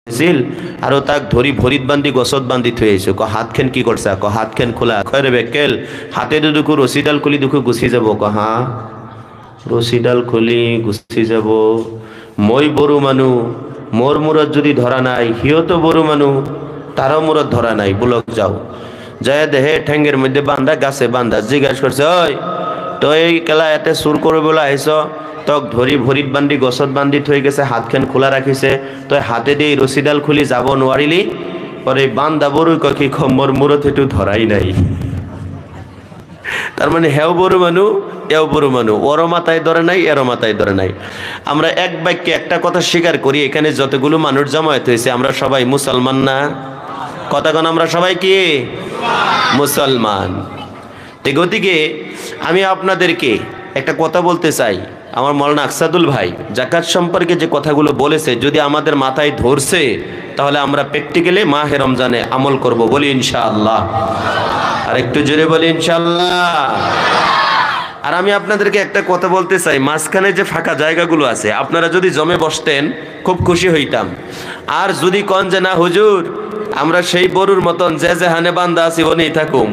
ছিল আর তাক ধরি ভরিত বান্ধি গছত বান্ধি থৈ আহিছো ক হাত খেন কি করছা ক হাত খেন খোলা কয় বেকেল হাতে দুখো রশিডাল খুলি দুখো গুছি যাব ক হা রশিডাল খুলি গুছি যাব মই বড়ো মানুহ মোর মূৰত যদি ধরা নাই হিও তো বড়ো মানুহ তারও মূৰত ধরা নাই বুলক যাও যায় দেহে ঠেঙ্গের মধ্যে বান্ধা গাছে বান্ধা জিজ্ঞাসা করছে ওই তো এই কেলা এতে চুর কৰিবলৈ আহিছ তক ধরি ভরিত বান্ধি গছত বান্ধি থৈ গেছে হাতখান খোলা রাখিছে তই হাতে দিয়ে রশিডাল খুলি যাব নোৱাৰিলি পরে বান্ধা বড়ো কি মোর মূৰত সেইটো ধরাই নাই তার মানে হেও বড়ো মানুষ এও বড়ো মানুষ ওর মাথায় ধরে নাই এর মাথায় ধরে নাই আমরা এক বাক্যে একটা কথা স্বীকার করি এখানে যতগুলো মানুষ জমায়েত হয়েছে আমরা সবাই মুসলমান না কথাগণ আমরা সবাই কি মুসলমান তো গতিকে আমি আপনাদেরকে একটা কথা বলতে চাই আমার মৌলানা আকসাদুল ভাই যাকাত সম্পর্কে যে কথাগুলো বলেছে যদি আমাদের মাথায় ধরছে তাহলে আমরা প্র্যাকটিক্যালি মাহে রমজানে আমল করব বলি ইনশাআল্লাহ আর একটু জোরে বলি ইনশাআল্লাহ আর আমি আপনাদেরকে একটা কথা বলতে চাই মাঝখানে যে ফাঁকা জায়গাগুলো আছে আপনারা যদি জমে বসতেন খুব খুশি হইতাম আর যদি কোন যে না হুজুর আমরা সেই বড়ুর মতন যে যেহানে বান্দা আছি ওনেই থাকুম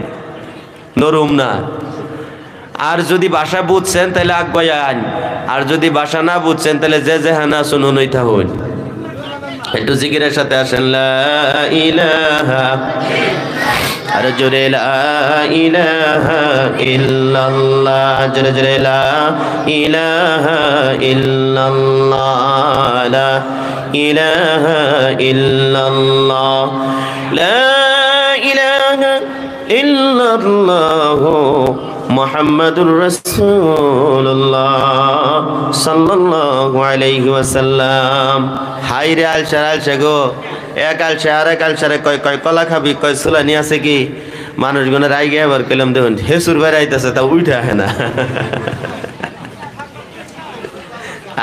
নরুম না আর যদি ভাষা বুঝছেন তাহলে আগ আর যদি ভাষা না বুঝছেন তাহলে যে যেহানা শুনুন ওই থাকুন একটু জিকিরের সাথে আসেন লা ইলাহা আর জোরে লা ইলাহা ইল্লাল্লাহ জোরে জোরে লা ইলাহা ইল্লাল্লাহ লা ইলাহা ইল্লাল্লাহ লা ইলাহা ইল্লাল্লাহ মুহাম্মাদুর রাসূলুল্লাহ সাল্লাল্লাহু আলাইহি ওয়াসাল্লাম হাই রে আলশা গো এক আলশা আর এক আলশারে কয় কয় কলা খাবি কয় সুলানি আছে কি মানুষগুলো রাই গিয়ে আবার কইলাম দেখুন হেসুর বাইরে আইতাছে তা উঠে আহে না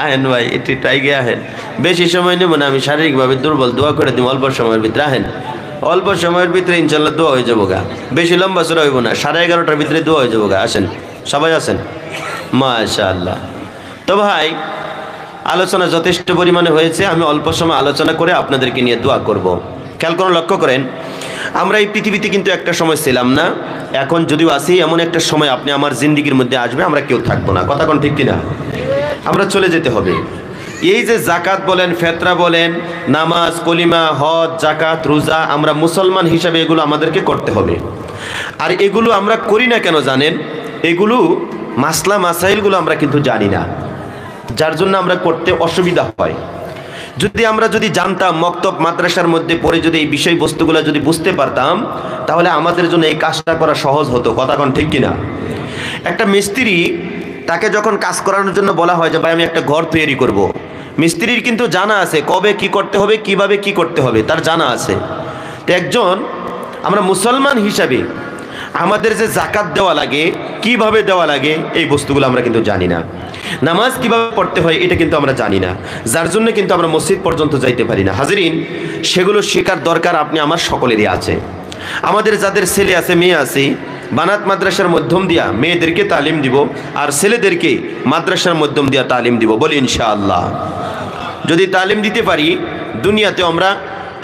আহেন ভাই একটু টাই গিয়ে আহেন বেশি সময় নেব না আমি শারীরিকভাবে দুর্বল দোয়া করে দিব অল্প সময়ের ভিতরে আহেন অল্প সময়ের ভিতরে ইনশাল্লাহ দোয়া হয়ে যাবো গা বেশি লম্বা চূড়া হইব না 11:30টার ভিতরে দোয়া হয়ে যাবো গা আসেন সবাই আসেন মাশাআল্লাহ তো ভাই আলোচনা যথেষ্ট পরিমাণে হয়েছে আমি অল্প সময় আলোচনা করে আপনাদেরকে নিয়ে দোয়া করব খেয়াল করে লক্ষ্য করেন আমরা এই পৃথিবীতে কিন্তু একটা সময় ছিলাম না এখন যদিও আসি এমন একটা সময় আপনি আমার জিন্দেগির মধ্যে আসবে আমরা কেউ থাকবো না কথা কোন ঠিক কিনা আমরা চলে যেতে হবে এই যে জাকাত বলেন ফেতরা বলেন নামাজ কলিমা হজ জাকাত রোজা আমরা মুসলমান হিসাবে এগুলো আমাদেরকে করতে হবে আর এগুলো আমরা করি না কেন জানেন এগুলো মাসলা মাসাইলগুলো আমরা কিন্তু জানি না যার জন্য আমরা করতে অসুবিধা হয় আমরা যদি জানতাম মক্তব মাদ্রাসার মধ্যে পড়ে যদি এই বিষয়বস্তুগুলো যদি বুঝতে পারতাম তাহলে আমাদের জন্য এই কাজটা করা সহজ হতো কথা কোন ঠিক কিনা একটা মিস্ত্রি তাকে যখন কাজ করানোর জন্য বলা হয় যে ভাই আমি একটা ঘর তৈরি করব মিস্ত্রির কিন্তু জানা আছে কবে কি করতে হবে কিভাবে কি করতে হবে তার জানা আছে তো একজন আমরা মুসলমান হিসাবে আমাদের যে যাকাত দেওয়া লাগে কিভাবে দেওয়া লাগে এই বস্তুগুলো আমরা কিন্তু জানি না নামাজ কিভাবে পড়তে হয় এটা কিন্তু আমরা জানি না যার জন্য কিন্তু আমরা মসজিদ পর্যন্ত যাইতে পারি না হাজিরিন সেগুলো শেখার দরকার আপনি আমার সকলেরই আছে আমাদের যাদের ছেলে আছে মেয়ে আছে বানাত মাদ্রাসার মাধ্যম দিয়া মেয়েদেরকে তালিম দিব আর ছেলেদেরকে মাদ্রাসার মাধ্যম দিয়া তালিম দিব বলি ইনশাআল্লাহ যদি তালিম দিতে পারি দুনিয়াতে আমরা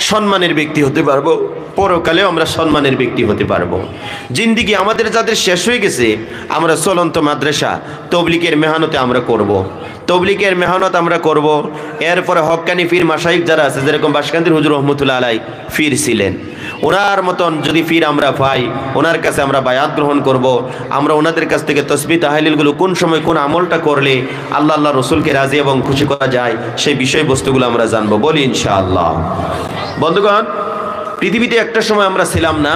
সম্মানের ব্যক্তি হতে পারবো পরকালেও আমরা সম্মানের ব্যক্তি হতে পারবো জিন্দেগি আমাদের যাদের শেষ হয়ে গেছে আমরা চলন্ত মাদ্রাসা তবলিগের মেহনতে আমরা করব। তবলিগের মেহনত আমরা করব। এরপরে হক্কানি পীর মাশাইখ যারা আছে যেরকম বাসকান্দির হুজুর রহমতুল্লাহ আলাই পীর ছিলেন ওনার মতন যদি পীর আমরা পাই ওনার কাছে আমরা বায়াত গ্রহণ করব। আমরা ওনাদের কাছ থেকে তসবিহ তাহলিলগুলো কোন সময় কোন আমলটা করলে আল্লাহ রসুলকে রাজি এবং খুশি করা যায় সেই বিষয়বস্তুগুলো আমরা জানবো বলি ইনশাআল্লাহ বন্ধুগণ পৃথিবীতে একটা সময় আমরা ছিলাম না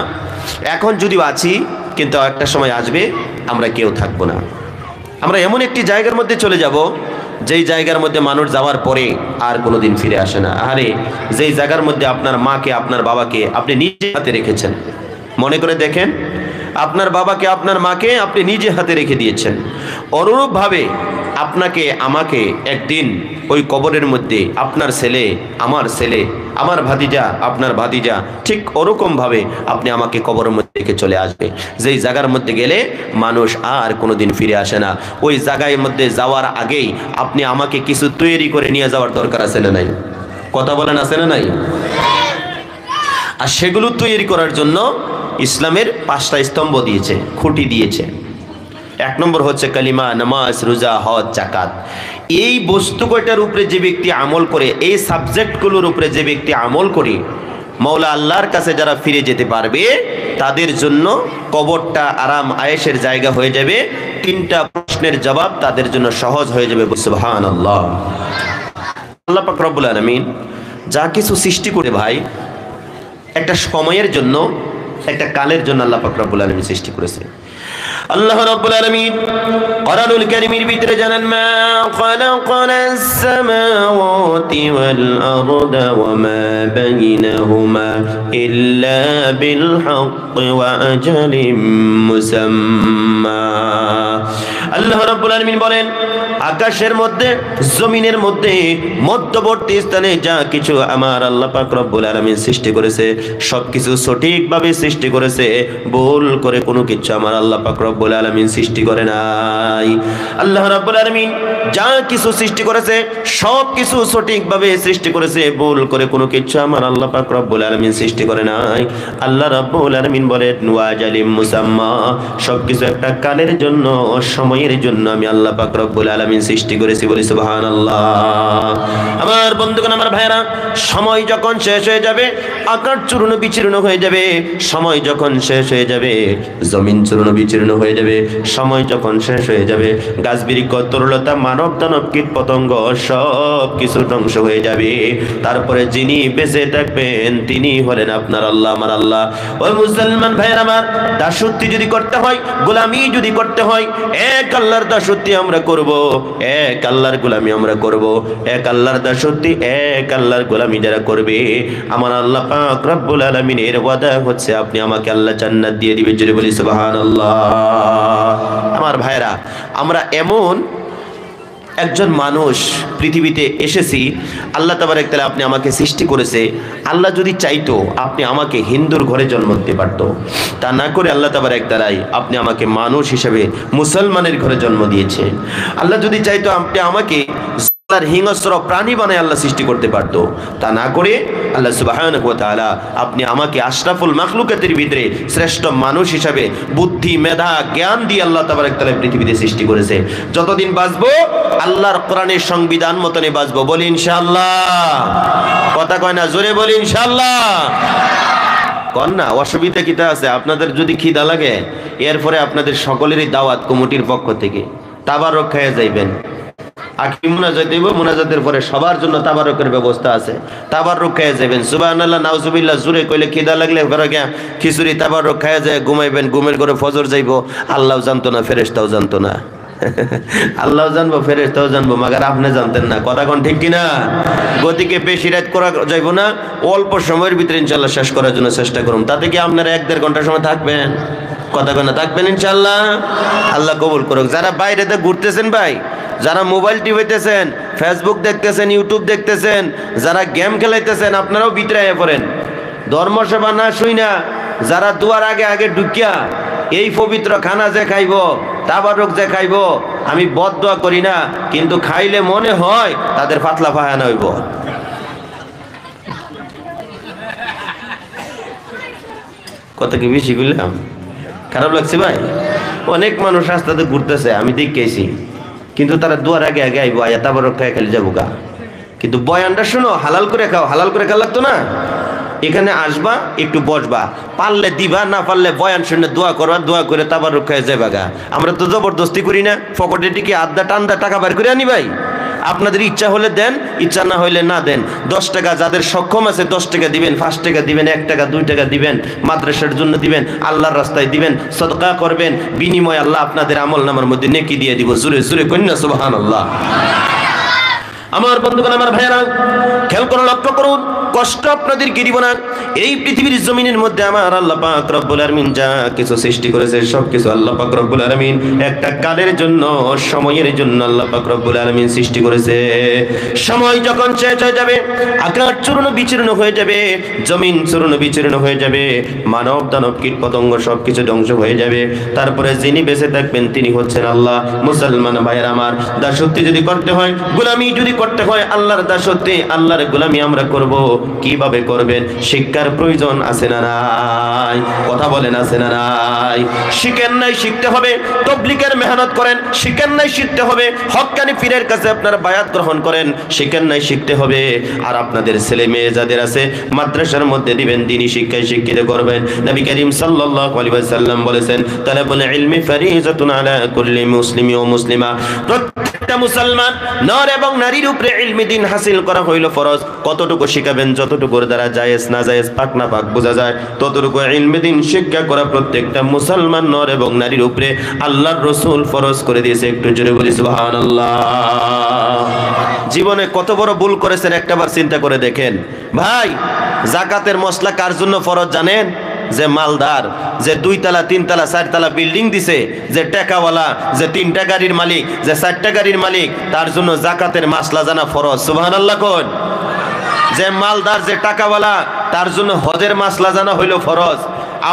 এখন যদিও আছি কিন্তু একটা সময় আসবে আমরা কেউ থাকবো না আমরা এমন একটি জায়গার মধ্যে চলে যাব যেই জায়গার মধ্যে মানুষ যাওয়ার পরে আর কোনোদিন ফিরে আসে না আরে যেই জায়গার মধ্যে আপনার মাকে আপনার বাবাকে আপনি নিজে হাতে রেখেছেন মনে করে দেখেন আপনার বাবাকে আপনার মাকে আপনি নিজে হাতে রেখে দিয়েছেন অনুরূপভাবে আপনাকে আমাকে একদিন ওই কবরের মধ্যে আপনার ছেলে আমার ভাতিজা আপনার ভাতিজা ঠিক ওরকমভাবে আপনি আমাকে কবরের মধ্যে রেখে চলে আসবে যেই জায়গার মধ্যে গেলে মানুষ আর কোনোদিন ফিরে আসে না ওই জায়গার মধ্যে যাওয়ার আগেই আপনি আমাকে কিছু তৈরি করে নিয়ে যাওয়ার দরকার আছে না নাই কথা বলেন আছে না নাই? আর সেগুলো তৈরি করার জন্য ইসলামের 5টা স্তম্ভ দিয়েছে, খুঁটি দিয়েছে। 1 নম্বর হচ্ছে কালিমা, নামাজ, রোজা, হজ, যাকাত। এই বস্তু কয়টার উপরে যে ব্যক্তি আমল করে, এই সাবজেক্টগুলোর উপরে যে ব্যক্তি আমল করে, মাওলা আল্লাহর কাছে যারা ফিরে যেতে পারবে তাদের জন্য কবরটা আরাম আয়েশের জায়গা হয়ে যাবে। 3টা প্রশ্নের জবাব তাদের জন্য সহজ হয়ে যাবে। সুবহানাল্লাহ। আল্লাহ পাক রব্বুল আলামিন যা কিছু সৃষ্টি করে ভাই, একটা সময়ের জন্য, একটা কালের জন্য আল্লাহ পাক রব্বুল আলামিন সৃষ্টি করেছে। আল্লাহ রাব্বুল আলামিন কোরআনুল কারীমের ভিতরে জানান, মা খালাকানাস সামাওয়াতি ওয়াল আরদা ওয়া মা বাইনাহুমা ইল্লা বিল হাক্কি ওয়া আজালিম মুসাম্মা। আল্লাহ রাব্বুল আলামিন বলেন, আকাশের মধ্যে, জমিনের মধ্যে, মধ্যবর্তী স্থানে যা কিছু আমার আল্লাহ পাক রব্বুল আলামিন সৃষ্টি করেছে, সবকিছু সঠিকভাবে সৃষ্টি করেছে। ভুল করে কোনো কিছু আমার আল্লাহ পাক রব্বুল আলামিন সৃষ্টি করে নাই। আল্লাহ রাব্বুল আলামিন যা কিছু সৃষ্টি করেছে সব কিছু সঠিকভাবে সৃষ্টি করেছে। ভুল করে কোনো কিছু আমার আল্লাহ পাক রব্বুল আলামিন সৃষ্টি করে নাই। আল্লাহ রাব্বুল আলামিন বলেন, ওয়া আজালিম মুসাম্মা, সবকিছু একটা কালের জন্য, সময়ের জন্য আমি আল্লাহ পাক রব্বুল আলামিন সৃষ্টি করেছি। বলি সুবহানাল্লাহ। আমার বন্ধুগণ, আমার ভাইরা, সময় যখন শেষ হয়ে যাবে, আকাশ চূর্ণ বিচূর্ণ হয়ে যাবে। সময় যখন শেষ হয়ে যাবে, জমিন চূর্ণ বিচূর্ণ হয়ে যাবে। সময় যখন শেষ হয়ে যাবে, গাছ বৃক্ষ তরুলতা মানব দানব কীট পতঙ্গ সব কিছু ধ্বংস হয়ে যাবে। তারপরে যিনি বেঁচে থাকবেন তিনি হলেন আপনার আল্লাহ, আমার আল্লাহ। ওই মুসলমান ভাইয়ের আমার, দাসত্ব যদি করতে হয়, গোলামি যদি করতে হয়, এক আল্লাহর দাসত্ব আমরা করব, এক আল্লাহর গোলামি আমরা করব। এক আল্লাহর দাসত্ব, এক আল্লাহর গোলামি যারা করবে, আমার আল্লাহ পাক রব্বুল আলামিনের ওয়াদা হচ্ছে আপনি আমাকে আল্লাহ জান্নাত দিয়ে দিবেন। জোরে বলি সুবহানাল্লাহ। আমার ভাইরা, আমরা এমন একজন মানুষ পৃথিবীতে এসেছি, আল্লাহ তাবারক তাআলা আপনি আমাকে সৃষ্টি করেছে। আল্লাহ যদি চাইতো আপনি আমাকে হিন্দুর ঘরে জন্ম দিতে পারতো, তা না করে আল্লাহ তাবারক তাআলা আপনি আমাকে মানুষ হিসেবে মুসলমানের ঘরে জন্ম দিয়েছে। আল্লাহ যদি চাইতো আপনি আমাকে হিংস্র প্রাণী বানায় আল্লাহ সৃষ্টি করতে পারতো, তা না করে আল্লাহ সুবহানাহু ওয়া তাআলা আপনি আমাকে আশরাফুল মাখলুকাতের ভিতরে শ্রেষ্ঠ মানুষ হিসাবে বুদ্ধি, মেধা, জ্ঞান দিয়ে আল্লাহ তাবারক তাআলা পৃথিবীতে সৃষ্টি করেছে। যতদিন বাঁচবো আল্লাহর কোরআনের সংবিধান মতনে বাঁচবো। বলি ইনশাআল্লাহ। কথা কয় না, জোরে বলি ইনশাআল্লাহ। কন না, অসুবিধা কিটা আছে? আপনাদের যদি খিদা লাগে, এরপরে আপনাদের সকলেরই দাওয়াত কমিটির পক্ষ থেকে তাবারক খেয়ে যাইবেন। আখি মুনাজাত দেব, মুনাজাতের পরে সবার জন্য তাবারকের ব্যবস্থা আছে। তাবারক খেয়ে যাবেন। সুবহানাল্লাহ, নাউজুবিল্লাহ জোরে কইলে খিদা লাগলে ঘরে গিয়া খিচুড়ি তাবারক খেয়ে যায় ঘুমাইবেন। ঘুমের ঘরে ফজর যাইব। আল্লাহও জানতো না, ফেরেশতাও জানতো না। আল্লাহও জানবো, ফেরেশতাও জানবো, মাগার আপনি জানতেন না। কথা কোন ঠিক কিনা? গতিকে বেশি রাত করা যাইব না, অল্প সময়ের ভিতরে ইনশাআল্লাহ শেষ করার জন্য চেষ্টা করুন। তাতে কি আপনারা 1-1.5 ঘন্টা সময় থাকবেন? কথা কোন থাকবেন ইনশাআল্লাহ। আল্লাহ কবুল করুক। যারা বাইরেতে ঘুরতেছেন ভাই, যারা মোবাইল টিভিতেছেন, ফেসবুক দেখতেছেন, ইউটিউব দেখতেছেন, যারা গেম খেলাইতেছেন, আপনারাও ভিতরে আইয়া পড়েন। ধর্মসভা না শুই না, যারা দুয়ার আগে আগে ঢুকিয়া এই পবিত্র খানা যে খাইব, তাবারক যে খাইব, আমি বদদোয়া করি না, কিন্তু খাইলে মনে হয় তাদের পাতলা পায়খানা হইব। কত কি বেশি বললাম? খারাপ লাগছে ভাই? অনেক মানুষ রাস্তাতে ঘুরতেছে, আমি দেখেছি, কিন্তু তারা দুয়ার আগে আগে আইব, আয়া তাবারক খাই খালি যাবো গা। কিন্তু বয়ানটা শুনো, হালাল করে খাও। হালাল করে খাওয়া লাগতো না? এখানে আসবা, একটু বসবা, পারলে দিবা, না পারলে বয়ান শুনে দোয়া করবা, দোয়া করে তাবারক খাই যাবা গা। আমরা তো জবরদস্তি করি না, পকেটে টিকে আধা টান্দা টাকা বের করে আনি ভাই। আপনাদের ইচ্ছা হলে দেন, ইচ্ছা না হইলে না দেন। 10 টাকা যাদের সক্ষম আছে 10 টাকা দিবেন, 5 টাকা দিবেন, 1 টাকা 2 টাকা দিবেন, মাদ্রাসার জন্য দিবেন, আল্লাহর রাস্তায় দিবেন, সদকা করবেন। বিনিময় আল্লাহ আপনাদের আমল নামার মধ্যে নেকি দিয়ে দিব। জোরে জোরে কন্যা সুবহানাল্লাহ। আমার বন্ধুগণ, আমার ভাইয়েরা, খেয়াল করে লক্ষ্য করুন, কষ্ট আপনাদেরকে দিব না। এই পৃথিবীর জমিনের মধ্যে আমার আল্লাহ পাক রব্বুল আলামিন যা কিছু সৃষ্টি করেছে সব কিছু আল্লাহ পাক রব্বুল আলামিন একটা কালের জন্য, সময়ের জন্য আল্লাহ পাক রব্বুল আলামিন সৃষ্টি করেছে। সময় যখন শেষ হয়ে যাবে, আকাশ চূর্ণ বিচূর্ণ হয়ে যাবে, জমিন চূর্ণ বিচূর্ণ হয়ে যাবে, মানব দানব কীট পতঙ্গ সব কিছু ধ্বংস হয়ে যাবে। তারপরে যিনি বেঁচে থাকবেন তিনি হচ্ছেন আল্লাহ। মুসলমান ভাইয়েরা আমার, দাসত্ব যদি করতে হয়, গোলামি যদি করতে হয় আল্লাহর দাসত্বে, আল্লাহর গোলামি আমরা করব। কিভাবে করবেন? শিক্ষার প্রয়োজন আছে না নাই? কথা বলেন আছে না নাই? শিখেন নাই, শিখতে হবে। তাবলীগের মেহনত করেন, শিখেন নাই, শিখতে হবে। হক্কানি পীরের কাছে আপনারা বায়াত গ্রহণ করেন, শিখেন নাই, শিখতে হবে। আর আপনাদের ছেলে মেয়ে যাদের আছে মাদ্রাসার মধ্যে দিবেন, দ্বীনি শিক্ষায় শিক্ষিত করবেন। নবী করিম সাল্লাল্লাহু আলাইহি ওয়াসাল্লাম বলেছেন, তালাবুল ইলমি ফারিজাতুন আলা কুল্লি মুসলিমি ওয়া মুসলিমা। প্রত্যেকটা মুসলমান নর এবং নারীর উপরে ইলমি দ্বীন হাসিল করা হইল ফরজ। কতটুকু শিখাবেন? যতটুকুর দ্বারা জায়েজ না জায়েজ, পাক না পাক বোঝা যায়, ততটুকু ইলমি দ্বীন শিক্ষা করা প্রত্যেকটা মুসলমান নর এবং নারীর উপরে আল্লাহর রাসূল ফরজ করে দিয়েছে। একটু জোরে বলি সুবহানাল্লাহ। জীবনে কত বড় ভুল করেছেন একটাবার চিন্তা করে দেখেন। ভাই, যাকাতের মসলা কার জন্য ফরজ জানেন? যে মালদার, যে 2 তলা 3 তলা 4 তলা বিল্ডিং দিছে, যে টাকাওয়ালা, যে 3টা গাড়ির মালিক, যে 4টা গাড়ির মালিক, তার জন্য যাকাতের মাসলা জানা ফরজ। সুবহানাল্লাহ কোন? যে মালদার, যে টাকাওয়ালা, তার জন্য হজের মাসলা জানা হইল ফরজ।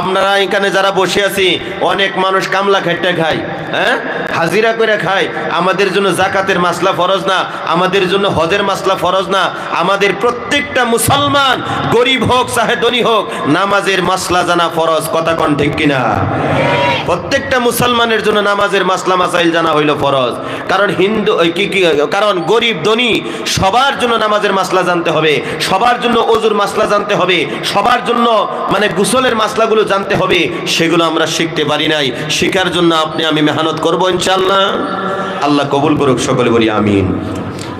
আপনারা এখানে যারা বসে আছি, অনেক মানুষ কামলা খাইতে খায়, হ্যাঁ, হাজিরা করে খায়। আমাদের জন্য যাকাতের মাসলা ফরজ না, আমাদের জন্য হজের মাসলা ফরজ না। আমাদের প্রত্যেকটা মুসলমান, গরিব হোক চাহে ধনী হোক, নামাজের মাসলা জানা ফরজ। কথা কোন ঠিক কিনা? প্রত্যেকটা মুসলমানের জন্য নামাজের মাসলা মাসাইল জানা হইল ফরজ। কারণ হিন্দু কারণ গরিব ধনী সবার জন্য নামাজের মাসলা জানতে হবে, সবার জন্য ওযুর মাসলা জানতে হবে, সবার জন্য মানে গোসলের মাসলাগুলো জানতে হবে। সেগুলো আমরা শিখতে পারি নাই। শিখার জন্য আপনি আমি মেহনত করব ইনশাআল্লাহ। আল্লাহ কবুল করুক, সকলে বলি আমিন।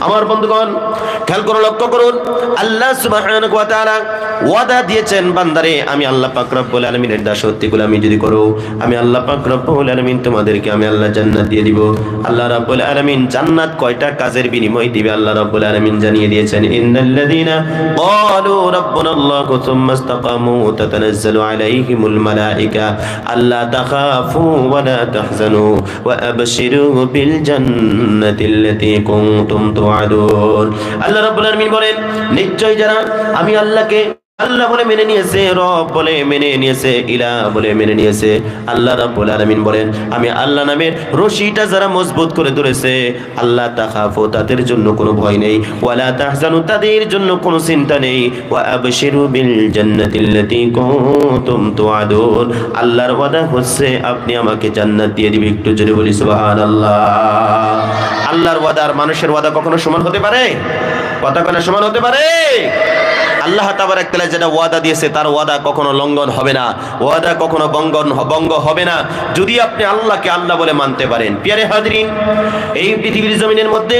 আমার বন্ধুগণ, খেয়াল করে লক্ষ্য করুন, আল্লাহ সুবহানাহু ওয়া তাআলা ওয়াদা দিয়েছেন, বান্দারে আমি আল্লাহ পাক রব্বুল আলামিনের দাসত্বগুলো আমি যদি করো, আমি আল্লাহ পাক রব্বুল আলামিন তোমাদেরকে আমি আল্লাহ জান্নাত দিয়ে দিব। আল্লাহ রাব্বুল আলামিন জান্নাত কয়টা কাজের বিনিময় দিবে আল্লাহ রাব্বুল আলামিন জানিয়ে দিয়েছেন। ইন্নাল্লাযীনা ক্বালু রাব্বুনাল্লাহু সুম্মা ইসতাকামু তাতানাজ্জালু আলাইহিমুল মালায়েকা আল্লা তাখাফু ওয়া লা তাহজানু ওয়া আবশিরু বিল জান্নাতিল্লাতী কুনতুম তুআদুন। আল্লাহ রাব্বুল আলামিন বলেন, নিশ্চয় যারা আমি আল্লাহকে আল্লাহ বলে মেনে নিয়েছে, রব বলে মেনে নিয়েছে, ইলাহ বলে মেনে নিয়েছে, আল্লাহ রাব্বুল আলামিন বলেন আমি আল্লাহ নামের রশিটা যারা মজবুত করে ধরেছে, আল্লাহ তাখাফু তাদের জন্য কোনো ভয় নেই, ওয়ালা তাহজানু তাদের জন্য কোনো চিন্তা নেই, ওয়া আবশিরু বিল জান্নাতিল্লাতী কুনতুম তুআদুন। আল্লাহর ওয়াদা হচ্ছে আপনি আমাকে জান্নাত দিয়ে দিবেন। একটু জোরে বলি সুবহানাল্লাহ। আল্লাহর ওয়াদা আর মানুষের ওয়াদা কখনো সমান হতে পারে? কথা কখনো সমান হতে পারে? আল্লাহ তাবারক তাআলা যেটা ওয়াদা দিয়েছে তার ওয়াদা কখনো লঙ্ঘন হবে না, ওয়াদা কখনো ভঙ্গ হবে না, যদি আপনি আল্লাহকে আল্লাহ বলে মানতে পারেন। প্রিয় হাজরিন, এই পৃথিবীর জমিনের মধ্যে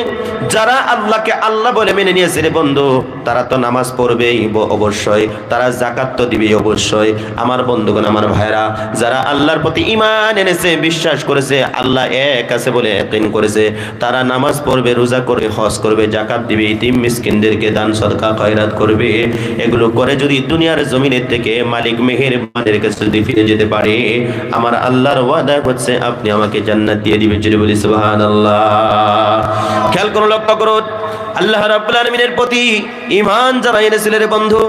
যারা আল্লাহকে আল্লাহ বলে মেনে নিয়েছে রে বন্ধু, তারা তো নামাজ পড়বেই অবশ্যই, তারা যাকাত তো দিবেই অবশ্যই। আমার বন্ধুগণ, আমার ভাইরা, যারা আল্লাহর প্রতি ঈমান এনেছে, বিশ্বাস করেছে আল্লাহ এক আছে বলে ইয়াকিন করেছে, তারা নামাজ পড়বে, রোজা করবে, হজ করবে, যাকাত দিবে, ইতিম মিসকিনদেরকে দান সদকা খয়রাত করবে। এগুলো করে যদি দুনিয়ার জমিনের থেকে মালিক মেহেরবানের কাছে যদি ফিরে যেতে পারে, আমার আল্লাহর ওয়াদা হচ্ছে আপনি আমাকে জান্নাত দিয়ে দিবেন। জোরে বলি সুবহানাল্লাহ। খেয়াল করুন, লক্ষ্য করুন, আল্লাহ রাব্বুল আলামিনের প্রতি ঈমান যারা এনেছিলেন রে বন্ধু,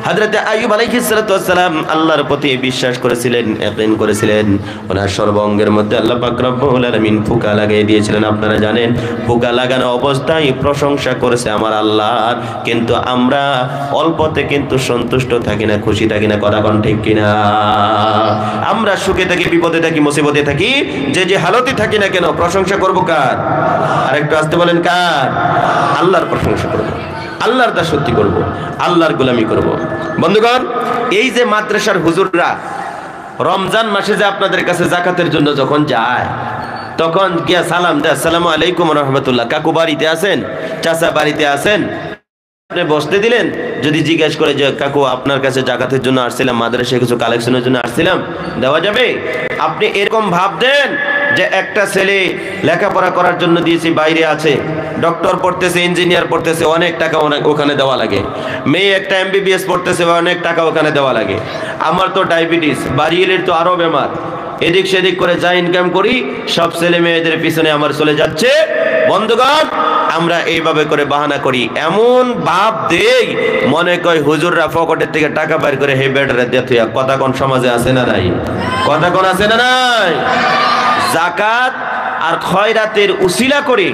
হযরত আইয়ুব আলাইহিস সালাতু ওয়াস সালাম আল্লাহর প্রতি বিশ্বাস করেছিলেন, ইয়াকিন করেছিলেন। ওনার সর্বাঙ্গের মধ্যে আল্লাহ পাক রব্বুল আলামিন ফুকা লাগিয়ে দিয়েছিলেন। আপনারা জানেন, ফুকা লাগানো অবস্থায় প্রশংসা করেছে আমার আল্লাহর। কিন্তু আমরা অল্পতে কিন্তু সন্তুষ্ট থাকি না, খুশি থাকি না। কথা কোন ঠিক কিনা? আমরা সুখে থাকি, বিপদে থাকি, মুসিবতে থাকি, যে হালতে থাকি না কেন, প্রশংসা করব কার? আরেকটু আসতে বলেন, কার? আল্লাহর প্রশংসা করব, আল্লাহর দাসত্ব করব, আল্লাহর গোলামি করব। বন্ধুগণ, এই যে মাদ্রাসার হুজুররা রমজান মাসে যে আপনাদের কাছে যাকাতের জন্য যখন যায়, তখন গিয়া সালাম দেয়, আসসালামু আলাইকুম ওয়া রাহমাতুল্লাহ, কাকু বাড়িতে আছেন, চাচা বাড়িতে আছেন, আপনি বসতে দিলেন। যদি জিজ্ঞেস করে যে কাকু আপনার কাছে যাকাতের জন্য আসছিলাম, মাদ্রাসায় কিছু কালেকশনের জন্য আসছিলাম, দেওয়া যাবে? আপনি এরকম ভাব দেন যে একটা ছেলে লেখাপড়া করার জন্য দিয়েছি, বাইরে আছে, ডক্টর পড়তেছে, ইঞ্জিনিয়ার পড়তেছে, অনেক টাকা ওখানে দেওয়া লাগে। মেয়ে একটা MBBS পড়তেছে, অনেক টাকা ওখানে দেওয়া লাগে। আমার তো ডায়াবেটিস, বাড়ি এলের তো আরো বেমার, এদিক সেদিক করে যা ইনকাম করি সব ছেলে মেয়েদের পিছনে আমার চলে যাচ্ছে। বন্ধুগণ, আমরা এইভাবে করে বাহানা করি, এমন ভাব দেই মনে কয় হুজুররা পকেটের থেকে টাকা বের করে হে বেটারে দিয়ে। কথা কোন সমাজে আছে না নাই? কথা কোন আছে না নাই? যাকাত আর খয়রাতের উসিলা করে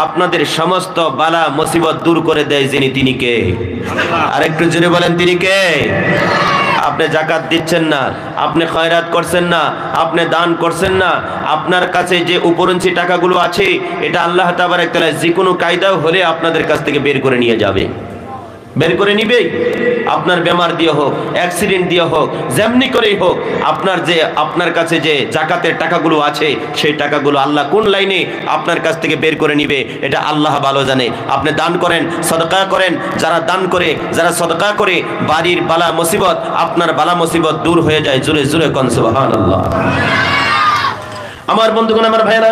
আপনাদের সমস্ত বালা মুসিবত দূর করে দেয় যিনি, তিনি কে? আরেকটু জোরে বলেন, তিনি কে? আপনি যাকাত দিচ্ছেন না, আপনি খয়রাত করছেন না, আপনি দান করছেন না, আপনার কাছে যে উপরঞ্চি টাকাগুলো আছে এটা আল্লাহ তাবারক তাআলা যে কোনো কায়দা হলে আপনাদের কাছ থেকে বের করে নিয়ে যাবে, বের করে নিবে। আপনার বেমার দিয়ে হোক, অ্যাক্সিডেন্ট দিয়ে হোক, যেমনি করেই হোক, আপনার কাছে যে জাকাতের টাকাগুলো আছে সেই টাকাগুলো আল্লাহ কোন লাইনে আপনার কাছ থেকে বের করে নিবে এটা আল্লাহ ভালো জানে। আপনি দান করেন, সদকা করেন, যারা দান করে, যারা সদকা করে বাড়ির বালা মুসিবত, আপনার বালা মুসিবত দূর হয়ে যায়। জোরে জোরে কোন সুবহানাল্লাহ। আমার বন্ধুগণ, আমার ভাইরা,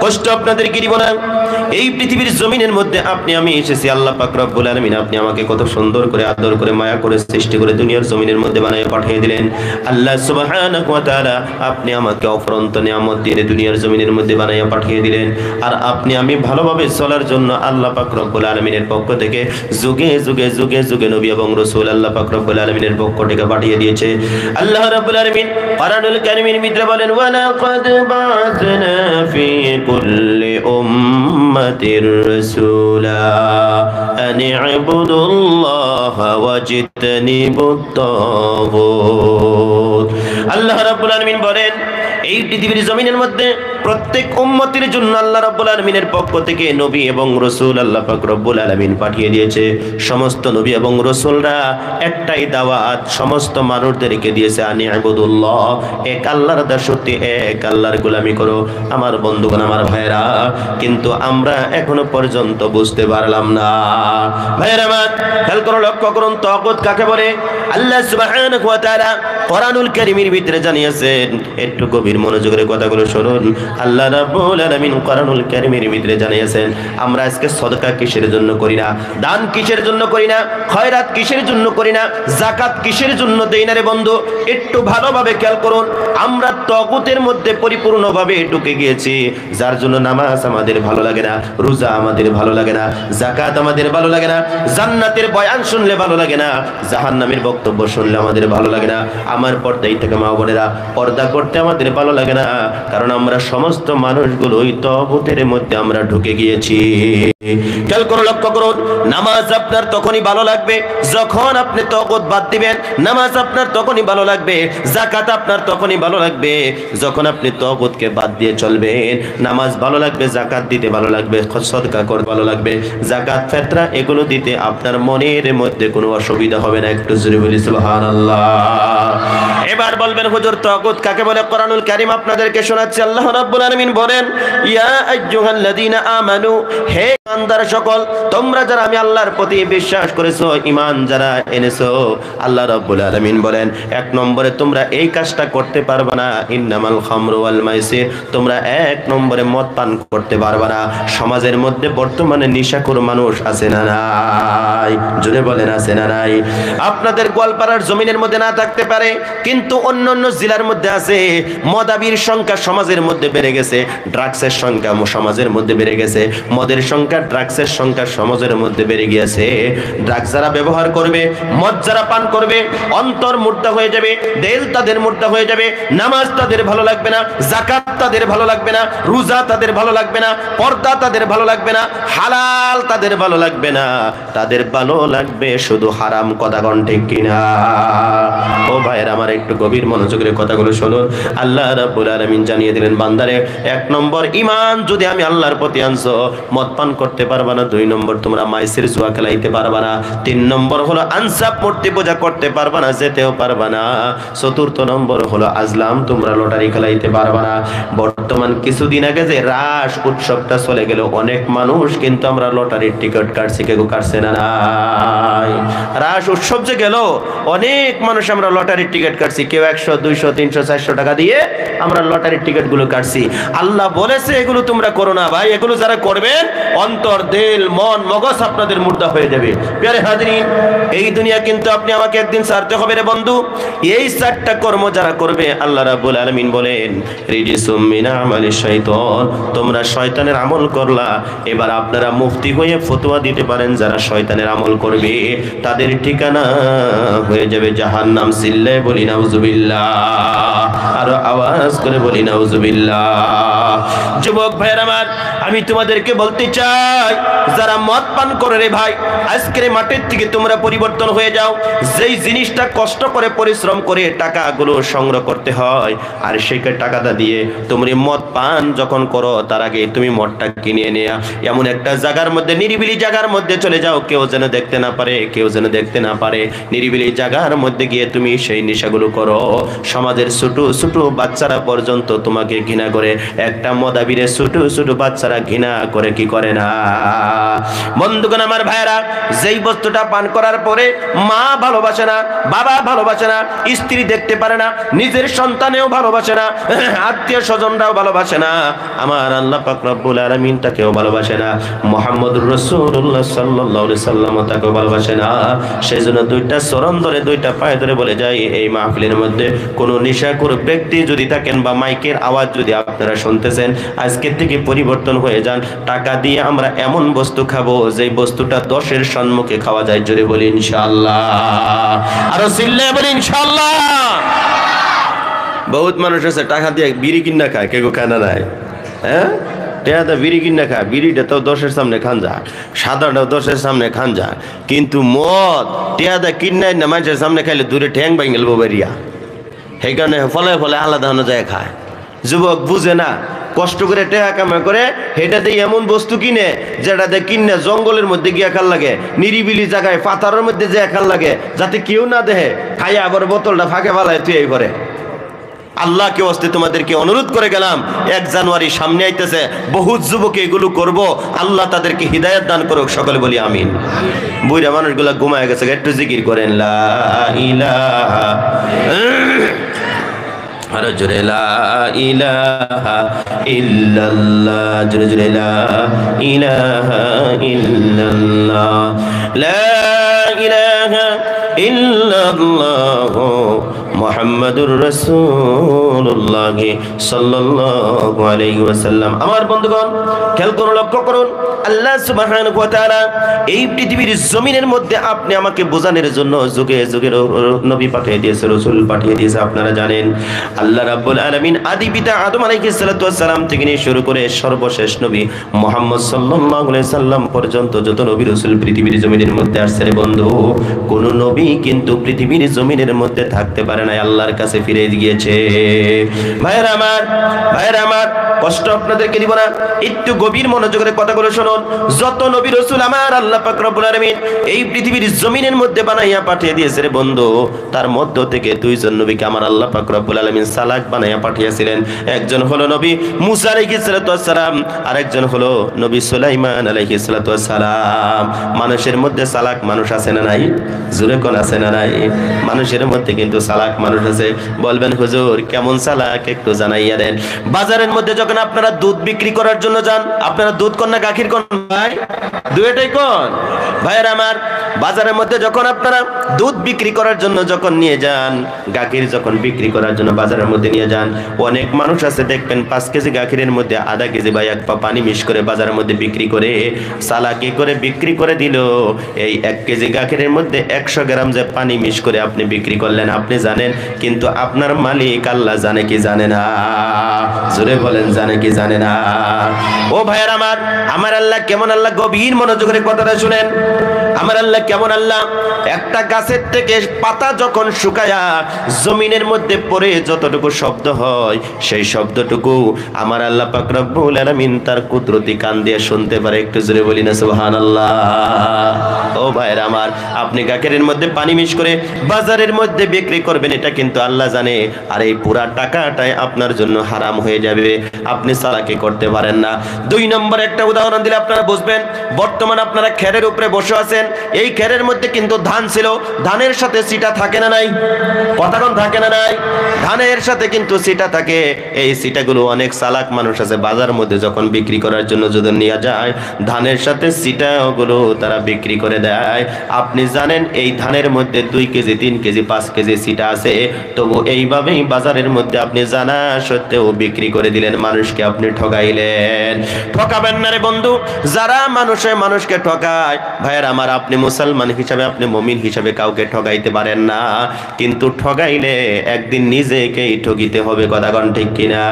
কষ্ট আপনাদেরকে দিব না। এই পৃথিবীর জমিনের মধ্যে আপনি আমি এসেছি, আল্লাহ পাক রব্বুল আলামিন আপনি আমাকে কত সুন্দর করে আদর করে মায়া করে সৃষ্টি করে দুনিয়ার জমিনের মধ্যে বানিয়ে পাঠিয়ে দিলেন। আল্লাহ সুবহানাহু ওয়া তাআলা আপনি আমাকে অফুরন্ত নিয়ামত দিয়ে দুনিয়ার জমিনের মধ্যে বানিয়ে পাঠিয়ে দিলেন। আর আপনি আমি ভালোভাবে চলার জন্য আল্লাহ পাক রব্বুল আলামিনের পক্ষ থেকে যুগে যুগে যুগে যুগে নবী এবং রাসূল আল্লাহ পাক রব্বুল আলামিনের পক্ষ থেকে পাঠিয়ে দিয়েছে। আল্লাহ রাব্বুল আলামিন কোরআনুল কারীমের ভিতরে বলেন, ওয়া লাকাদ বা'আসনা ফি কুল্লি উম্মাতির রাসূলা আন ই'বুদুল্লাহা ওয়াজতানিবুত তাগুত। আল্লাহ রাব্বুল আলামিন বলেন, এই পৃথিবীর জমিনের মধ্যে প্রত্যেক উম্মতের জন্য আল্লাহ রাব্বুল আলামিনের পক্ষ থেকে নবী এবং রাসূল আল্লাহ পাক রব্বুল আলামিন পাঠিয়ে দিয়েছে। সমস্ত নবী এবং রাসূলরা একটাই দাওয়াত সমস্ত মানুষদেরকে দিয়েছে, আনি ইবুদুল্লাহ, এক আল্লাহর দাসত্ব, এক আল্লাহর গোলামি করো। আমার বন্ধুগণ, আমার ভাইরা, কিন্তু আমরা এখনো পর্যন্ত বুঝতে পারলাম না। ভাইরা আমার, খেয়াল করো, লক্ষ্য করুন, তাগুত কাকে বলে? আল্লাহ সুবহানাহু ওয়া তাআলা কোরআনুল কারীমের ভিতরে জানিয়েছেন। একটু গভীর মনোযোগের কথাগুলো শুনুন। আল্লাহ রাব্বুল আলামিন কোরআনুল কারীমের ভিতরে জানিয়েছেন, আমরা আজকে সদকা কিসের জন্য করি না, দান কিসের জন্য করি না, খয়রাত কিসের জন্য করি না, যাকাত কিসের জন্য দেই না রে বন্ধু? একটু ভালোভাবে খেয়াল করুন। আমরা তাগুতের মধ্যে পরিপূর্ণভাবে ঢুকে গিয়েছি, যার জন্য নামাজ আমাদের ভালো লাগে না, রোজা আমাদের ভালো লাগে না, যাকাত আমাদের ভালো লাগে না, জান্নাতের বয়ান শুনলে ভালো লাগে না, জাহান্নামের বক্তব্য শুনলে আমাদের ভালো লাগে না। আমার পর্দায় থেকে মা বোনেরা, পর্দা করতে আমাদের ভালো লাগে না, কারণ আমরা সমস্ত মানুষগুলো ওই তাগুতের মধ্যে আমরা ঢুকে গিয়েছি। খেয়াল করুন, লক্ষ্য করুন, নামাজ আপনার তখনই ভালো লাগবে যখন আপনি তাগুত বাদ দিবেন। নামাজ আপনার তখনই ভালো লাগবে, যাকাত আপনার তখনই ভালো লাগবে যখন আপনি তাগুতকে বাদ দিয়ে চলবেন। নামাজ ভালো লাগবে, যাকাত দিতে ভালো লাগবে, সদকা করতে ভালো লাগবে, যাকাত ফিতরা এগুলো দিতে আপনার মনের মধ্যে কোনো অসুবিধা হবে না। একটু জোরে বলি সুবহানাল্লাহ। এবার বলবেন, হুজুর তাগুত কাকে বলে? কোরআনুল কারীম আপনাদেরকে শোনাচ্ছি। আল্লাহ রাব্বুল আলামিন বলেন, ইয়া আইয়ুহাল্লাযীনা আমানু, হে ইমানদার সকল, তোমরা যারা আমি আল্লাহর প্রতি বিশ্বাস করেছো, ঈমান যারা এনেছো, আল্লাহ রাব্বুল আলামিন বলেন, এক নম্বরে তোমরা এই কাজটা করতে পারবে না, ইন্নামাল খামরু ওয়াল মাইসির, তোমরা এক নম্বরে মদ পান করতে পারবে না। সমাজের মধ্যে বর্তমানে নেশাখোর মানুষ আছে না নাই? জোরে বলেন, আছে না নাই? আপনাদের গোয়ালপাড়ার জমিনের মধ্যে না থাকতে পারে, কিন্তু অন্য অন্য জেলার মধ্যে আছে। মদাবির সংখ্যা সমাজের মধ্যে বেড়ে গেছে, ড্রাগসের সংখ্যা সমাজের মধ্যে বেড়ে গেছে, মদের সংখ্যা, ড্রাগসের সংখ্যা সমাজের মধ্যে বেড়ে গিয়েছে। ড্রাগস যারা ব্যবহার করবে, মদ যারা পান করবে, অন্তর মুর্দা হয়ে যাবে, দিল তাদের মুর্দা হয়ে যাবে, নামাজ তাদের ভালো লাগবে না, যাকাত তাদের ভালো লাগবে না, রোজা তাদের ভালো লাগবে না, পর্দা তাদের ভালো লাগবে না, হালাল তাদের ভালো লাগবে না, তাদের ভালো লাগবে শুধু হারাম। কথা কোন ঠিক কিনা? ও ভাইয়ের আমার, একটু গভীর মনোযোগের কথাগুলো শোনো। আল্লাহ রাব্বুল আলামিন জানিয়ে দিলেন, বান্দারে, এক নম্বর ঈমান যদি আমি আল্লাহর প্রতি আনছো, মদ পান করতে পারবা না। দুই নম্বর, তোমরা মাইসির জুয়া খেলাইতে পারবা না। তিন নম্বর হলো আনসাব মূর্তি পূজা করতে পারবা না, যেতেও পারবা না। চতুর্থ নম্বর হলো আজলাম, তোমরা লটারি খেলাইতে পারবা না। বর্তমান কিছুদিন আগে যে রাস উৎসবটা চলে গেল, অনেক মানুষ কিন্তু আমরা লটারির টিকিট কাটছি, কেউ কাটছে না নাই? রাস উৎসব যে গেল, অনেক মানুষ আমরা লটারির টিকিট কাটছি, কেউ 100, 200, 300, 400 টাকা দিয়ে আমরা লটারির টিকিট গুলো কাটছি। আল্লাহ বলেছে এগুলো তোমরা করো না ভাই। এগুলো যারা করবেন, অন্তর, দিল, মন, মগজ আপনাদের মুর্দা হয়ে যাবে। প্রিয় হাজিরিন, এই দুনিয়া কিন্তু আপনি আমাকে একদিন ছাড়তে হবে রে বন্ধু। এই 4টা কর্ম যারা করবে, আল্লাহ রাব্বুল আলামিন বলেন, রিজিসুম মিন আমালিশ শাইতান, তোমরা শয়তানের আমল করলা। এবার আপনারা মুফতি হয়ে ফতোয়া দিতে পারেন, যারা শয়তানের আমল করবে তাদের ঠিকানা হয়ে যাবে জাহান্নাম। সিল্লায় বলি নাউজুবিল্লাহ। আর আওয়াজ আওয়াজ করে বলি নাউজুবিল্লাহ। যুবক ভাইয়ের আমার, আমি তোমাদেরকে বলতে চাই, যারা মদ পান করে রে ভাই, আজকের মাঠের থেকে তোমরা পরিবর্তন হয়ে যাও। যেই জিনিসটা কষ্ট করে পরিশ্রম করে টাকাগুলো সংগ্রহ করতে হয়, আর সেই টাকাটা দিয়ে তুমি মদ পান যখন করো, তার আগে তুমি মদটা কিনে নেয়া এমন একটা জায়গার মধ্যে, নিরিবিলি জায়গার মধ্যে চলে যাও, কেউ যেন দেখতে না পারে, কেউ যেন দেখতে না পারে। নিরিবিলি জায়গার মধ্যে গিয়ে তুমি সেই নেশাগুলো করো। সমাজের ছোট ছোট বাচ্চারা পর্যন্ত তোমাকে ঘৃণা করে। একটা মদাবিরে ছোট ছোট বাচ্চারা ঘৃণা করে কি করে না? বন্ধুগণ আমার ভাইরা, যেই বস্তুটা পান করার পরে মা ভালোবাসে না, বাবা ভালোবাসে না, স্ত্রী দেখতে পারে না, নিজের সন্তানেও ভালোবাসে না, আত্মীয় স্বজনরাও ভালোবাসে না, আমার আল্লাহ পাক রব্বুল আলামিন তাকেও ভালোবাসে না, মুহাম্মদুর রাসূলুল্লাহ সাল্লাল্লাহু আলাইহি সাল্লাম তাকেও ভালোবাসে না। সেজন্য দুইটা চরণ ধরে, দুইটা পায়ে ধরে বলে যাই, এই মাহফিলের মধ্যে কোনো নেশাখোর ব্যক্তি যদি থাকেন বা মাইকের আওয়াজ যদি আপনারা শুনতেছেন, আজকে থেকে পরিবর্তন হয়ে যান। টাকা দিয়ে আমরা এমন বস্তু খাবো যে বস্তুটা 10-এর সম্মুখে খাওয়া যায়। জোরে বলি ইনশাআল্লাহ, আরো চিল্লায়ে বলি ইনশাআল্লাহ। বহুত মানুষ আছে টাকা দিয়ে বিড়ি কিনা খায়, কেউ খায় না নাই? হ্যাঁ, টেয়াদা বিড়ি কিনা খায়, বিড়িটা তো 10-এর সামনে খান যা, সাদাটাও 10-এর সামনে খান যা, কিন্তু মদ টেয়াদা কিনাই না মানুষের সামনে খাইলে দূরে ঠ্যাং ভাঙ গেল বেরিয়া। সেই কারণে ফলে ফলে আলাদা আলাদা যায় খায়। যুবক বুঝে না, কষ্ট করে টেহা কামাই করে, সেটাতে এমন বস্তু কিনে যেটাতে কিনে জঙ্গলের মধ্যে গিয়ে খাল লাগে, নিরিবিলি জায়গায় পাথরের মধ্যে যে খাল লাগে, যাতে কেউ না দেখে, খাইয়া আবার বোতলটা ফাঁকে ফালায় তুই এই করে। আল্লাহকে ওয়াস্তে তোমাদেরকে অনুরোধ করে গেলাম, 1 জানুয়ারি সামনে আইতেছে, বহুত যুবক এগুলো করব, আল্লাহ তাদেরকে হিদায়াত দান করুক, সকলে বলি আমিন। বুইরা মানুষগুলা ঘুমায় গেছে, একটু জিকির করেন লা ইলাহা, আরো জোরে লা ইলাহা ইল্লাল্লাহ, জোরে জোরে লা ইলাহা ইল্লাল্লাহ, লা ইলাহা ইল্লাল্লাহ মুহাম্মাদুর রাসূলুল্লাহ সাল্লাল্লাহু আলাইহি ওয়াসাল্লাম। আমার বন্ধুগণ, খেয়াল করুন, লক্ষ্য করুন, আল্লাহ সুবহানাহু ওয়া তাআলা এই পৃথিবীর জমিনের মধ্যে আপনি আমাকে বোঝানোর জন্য যুগে যুগে নবী পাঠিয়ে দিয়েছে, রাসূল পাঠিয়ে দিয়েছে। আপনারা জানেন আল্লাহ রাব্বুল আলামিন আদি পিতা আদম আলাইহিস সালাতু ওয়াস সালাম থেকে নিয়ে শুরু করে সর্বশেষ নবী মুহাম্মদ সাল্লাল্লাহু আলাইহি সাল্লাম পর্যন্ত যত নবী রাসূল পৃথিবীর জমিনের মধ্যে আসছে রে বন্ধু, কোন নবী কিন্তু পৃথিবীর জমিনের মধ্যে থাকতে পারে না, আল্লাহর কাছে ফিরে গিয়েছে। ভাইরা আমার, ভাইরা আমার, কষ্ট আপনাদেরকে দিব না, একটু গভীর মনোযোগের কথাগুলো শুনুন। যত নবী রাসূল আমার আল্লাহ পাক রব্বুল আলামিন এই পৃথিবীর জমিনের মধ্যে বানাইয়া পাঠিয়ে দিয়েছে রে বন্ধু, তার মধ্য থেকে 2 জন নবীকে আমার আল্লাহ পাক রব্বুল আলামিন সালাক বানাইয়া পাঠিয়েছিলেন। একজন হলো নবী মুসা আলাইহিস সালাতু ওয়াস সালাম, আরেকজন হলো নবী সুলাইমান আলাইহিস সালাতু ওয়াস সালাম। মানুষের মধ্যে সালাক মানুষ আছে না নাই? জোরে কোন আছে না নাই? মানুষের মধ্যে কিন্তু সালাক মানুষ আছে। বলবেন হুজুর কেমন সালাক, একটু জানাইয়া দেন। বাজারের মধ্যে যখন আপনারা দুধ বিক্রি করার জন্য যান, আপনারা দুধ কোন না গাখীর কোন ভাই? দুইটাই কোন? ভাইয়ের আমার, বাজারের মধ্যে যখন আপনারা দুধ বিক্রি করার জন্য যখন নিয়ে যান, গাখীর যখন বিক্রি করার জন্য বাজারের মধ্যে নিয়ে যান, অনেক মানুষ আছে দেখবেন 5 কেজি গাখীরের মধ্যে আধা কেজি বা 1 পা পানি মিশ করে বাজারের মধ্যে বিক্রি করে সালাকি করে বিক্রি করে দিল। এই 1 কেজি গাখীরের মধ্যে 100 গ্রাম যে পানি মিশ করে আপনি বিক্রি করলেন, আপনি জানেন, কিন্তু আপনার মালিক আল্লাহ জানে কি জানে না? জোরে বলেন, জানে কি জানে না? ও ভাইয়ের আমার, আমার আল্লাহ কেমন আল্লাহ, গভীর মনোযোগের কথাটা শুনেন। আমার আল্লাহ কেমন আল্লাহ, একটা গাছের থেকে পাতা যখন শুকায়া জমিনের মধ্যে পড়ে যতটুকু শব্দ হয়, সেই শব্দটুকু আমার আল্লাহ পাক রব্বুল আলামিন তার কুদরতি কান দিয়ে শুনতে পারে। একটু জোরে বলি না সুবহানাল্লাহ? ও ভাইয়ের আমার, আপনি গাখীরের মধ্যে পানি মিশ করে বাজারের মধ্যে বিক্রি করবেন, এটা কিন্তু আল্লাহ জানে, আর এই পুরা টাকাটাই আপনার জন্য হারাম হয়ে যাবে, আপনি সালাকি করতে পারেন না। 2 নম্বর একটা উদাহরণ দিলে আপনারা বুঝবেন। বর্তমান আপনারা খেরের উপরে বসে আছেন, এই খেরের মধ্যে কিন্তু ধান ছিল, ধানের সাথে সিটা থাকে না নাই? কথা কোন থাকে না নাই? ধানের সাথে কিন্তু সিটা থাকে। এই সিটাগুলো অনেক চালাক মানুষ আছে, বাজার মধ্যে যখন বিক্রি করার জন্য যদি নিয়ে যায়, ধানের সাথে সিটাগুলো তারা বিক্রি করে দেয়। আপনি জানেন এই ধানের মধ্যে 2 কেজি 3 কেজি 5 কেজি সিটা আছে, তবু এইভাবেই বাজারের মধ্যে আপনি জানা সত্ত্বেও বিক্রি করে দিলেন, মানুষকে আপনি ঠকাইলেন। ঠকাবেন না রে বন্ধু। যারা মানুষকে ঠকায়, ভাইয়ের আমার, আপনি মুসলমান হিসাবে, আপনি মুমিন হিসাবে কাউকে ঠগাইতে পারেন না, কিন্তু ঠগাইলে একদিন নিজেকেই ঠকিতে হবে। কথা কোন ঠিক কিনা?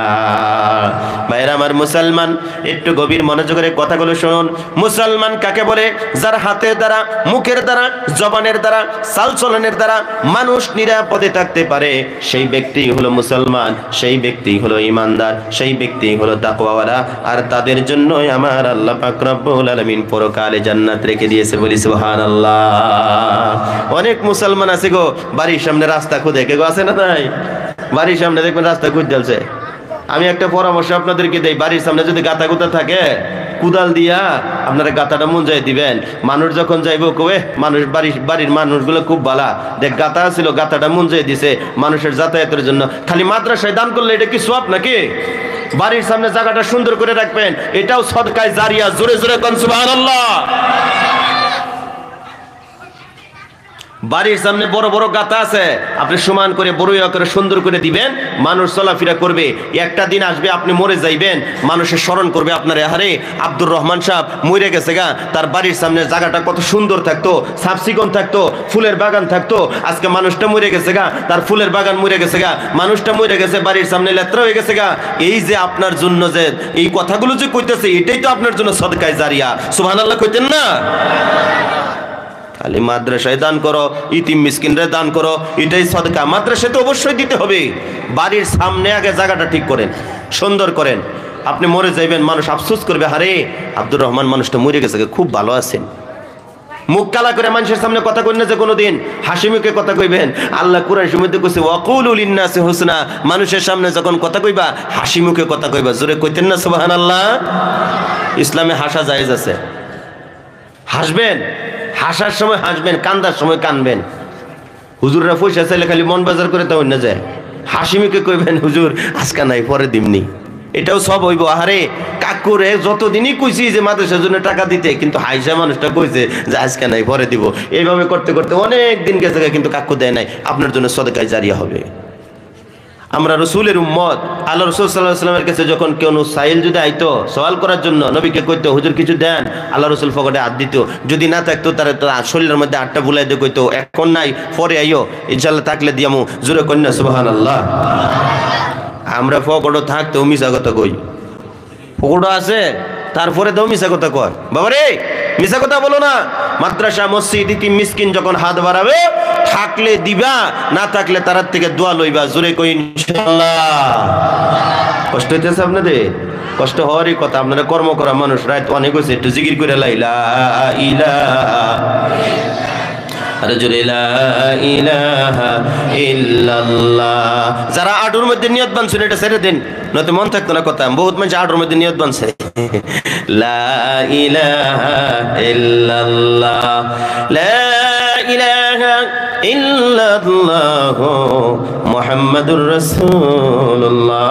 ভাইরা আমার মুসলমান, একটু গভীর মনোযোগের কথাগুলো শুনুন। মুসলমান কাকে বলে? যার হাতের দ্বারা, মুখের দ্বারা, জবানের দ্বারা, চালচলনের দ্বারা মানুষ নিরাপদে থাকতে পারে, সেই ব্যক্তি হলো মুসলমান, সেই ব্যক্তি হলো ইমানদার, সেই ব্যক্তি হলো তাকওয়াওয়ালা। আর তাদের জন্যই আমার আল্লাহ পাক রব্বুল আলামিন পরকালে জান্নাত রেখে দিয়েছে। বলি সুবহানাল্লাহ। অনেক মুসলমান আছে গো, বাড়ির সামনে রাস্তা খুদে, কে গো আছে না তাই? বাড়ির সামনে দেখবেন রাস্তা খুঁজে আছে। আমি একটা পরামর্শ আপনাদেরকে দেই, বাড়ির সামনে যদি গাতা গুতা থাকে, কুদাল দিয়া আপনারা গাতাটা মুঞ্জাই দিবেন। মানুষ যখন যাইব কবে, মানুষ বাড়ির মানুষগুলো খুব ভালো, দেখ গাতা ছিল, গাতাটা মুঞ্জাই দিছে মানুষের যাতায়াতের জন্য। খালি মাদ্রাসায় দান করলে এটা কি সওয়াব নাকি? বাড়ির সামনে জায়গাটা সুন্দর করে রাখবেন, এটাও সদকায়ে জারিয়া। জোরে জোরে কোন সুবহানাল্লাহ। বাড়ির সামনে বড় বড় গাতা আছে, আপনি সমান করে বড় করে সুন্দর করে দিবেন, মানুষ চলাফেরা করবে। একটা দিন আসবে আপনি মরে যাইবেন, মানুষের স্মরণ করবে আপনার, আরে আব্দুর রহমান সাহেব মরে গেছে গা, তার বাড়ির সামনে জায়গাটা কত সুন্দর থাকতো, সাফসিকন থাকতো, ফুলের বাগান থাকতো, আজকে মানুষটা মরে গেছে গা, তার ফুলের বাগান মরে গেছে গা, মানুষটা মরে গেছে, বাড়ির সামনে লেত্রা হয়ে গেছে গা। এই যে আপনার জন্য যে এই কথাগুলো যে কইতেছে, এটাই তো আপনার জন্য সদকায়ে জারিয়া। সুবহানাল্লাহ কইতেন না? খালি মাদ্রাসায় দান করো, ইতিম মিসকিনরে দান করো, এটাই সদকা। মাদ্রাসায় তো অবশ্যই দিতে হবে। বাড়ির সামনে আগে জায়গাটা ঠিক করেন, সুন্দর করেন। আপনি মরে যাইবেন, মানুষ আফসোস করবে, আরে আব্দুর রহমান মানুষটা মরে গেছে, খুব ভালো আছেন। মুখ কালা করে মানুষের সামনে কথা কইন না, যে কোনোদিন হাসি মুখে কথা কইবেন। আল্লাহ কুরআনের মধ্যে কইছে ওয়াকুলু লিন-নাসি হুসনা, মানুষের সামনে যখন কথা কইবা হাসি মুখে কথা কইবা। জোরে কইতেন না সুবহানাল্লাহ? ইসলামে হাসা জায়েজ আছে। হাসবেন, হাসার সময় হাসবেন, কান্দার সময় কানবেন। হুজুররা পয়সা চাইলে খালি মন বাজার করে তো অন্য যায়, হাসি মুখে কইবেন হুজুর আজকে নাই পরে দিমনি, এটাও সব হইব। আরে কাকুরে যতদিনই কইছি যে মাদ্রাসার জন্য টাকা দিতে, কিন্তু হাইসা মানুষটা কইছে যে আজকে নাই পরে দিব। এইভাবে করতে করতে অনেক দিন গেছে, কিন্তু কাকু দেয় নাই। আপনার জন্য সদকায়ে জারিয়া হবে। আমরা রসুলের উম্মত, আল্লাহ রসুল সাল্লাল্লাহু আলাইহি ওয়াসাল্লামের কাছে যখন কেউ সাইল যদি আইতো সওয়াল করার জন্য, নবীকে কইতো হুজুর কিছু দেন, আল্লাহ রসুল পকেটে হাত দিত। যদি না থাকতো তার শরীরের মধ্যে হাতটা বুলাই দিয়ে কইতো এখন নাই পরে আইও, ইনশাআল্লাহ থাকলে দিয়ামু। জোরে কন্যা সুবহানাল্লাহ। আমরা পকেটও থাকতো মিছা কথা কই, পকেটও আছে তারপরে তো মিছা কথা কয়। বাবারে মিছা কথা বলো না। মাদ্রাসা মসজিদ ইতিম মিসকিন যখন হাত বাড়াবে, থাকলে দিবা, না থাকলে তার থেকে দোয়া লইবা। জোরে কই ইনশাআল্লাহ। কষ্ট হইতেছে আপনাদের? কষ্ট হওয়ারই কথা। আপনারা কর্ম করা মানুষ, রাত অনেক হয়েছে, একটু জিকির করে লা ইলাহা আরে জোরে লা ইলাহা ইল্লাল্লাহ। যারা আডুর মধ্যে নিয়ত বানছেন এটা ছেড়ে দেন, নয়তো মন থাকতো না কথা। বহুত মানুষ আডুর মধ্যে নিয়ত বানছে, লা ইলাহা ইল্লাল্লাহ, লা ইলাহা ইল্লাল্লাহ মুহাম্মাদুর রাসূলুল্লাহ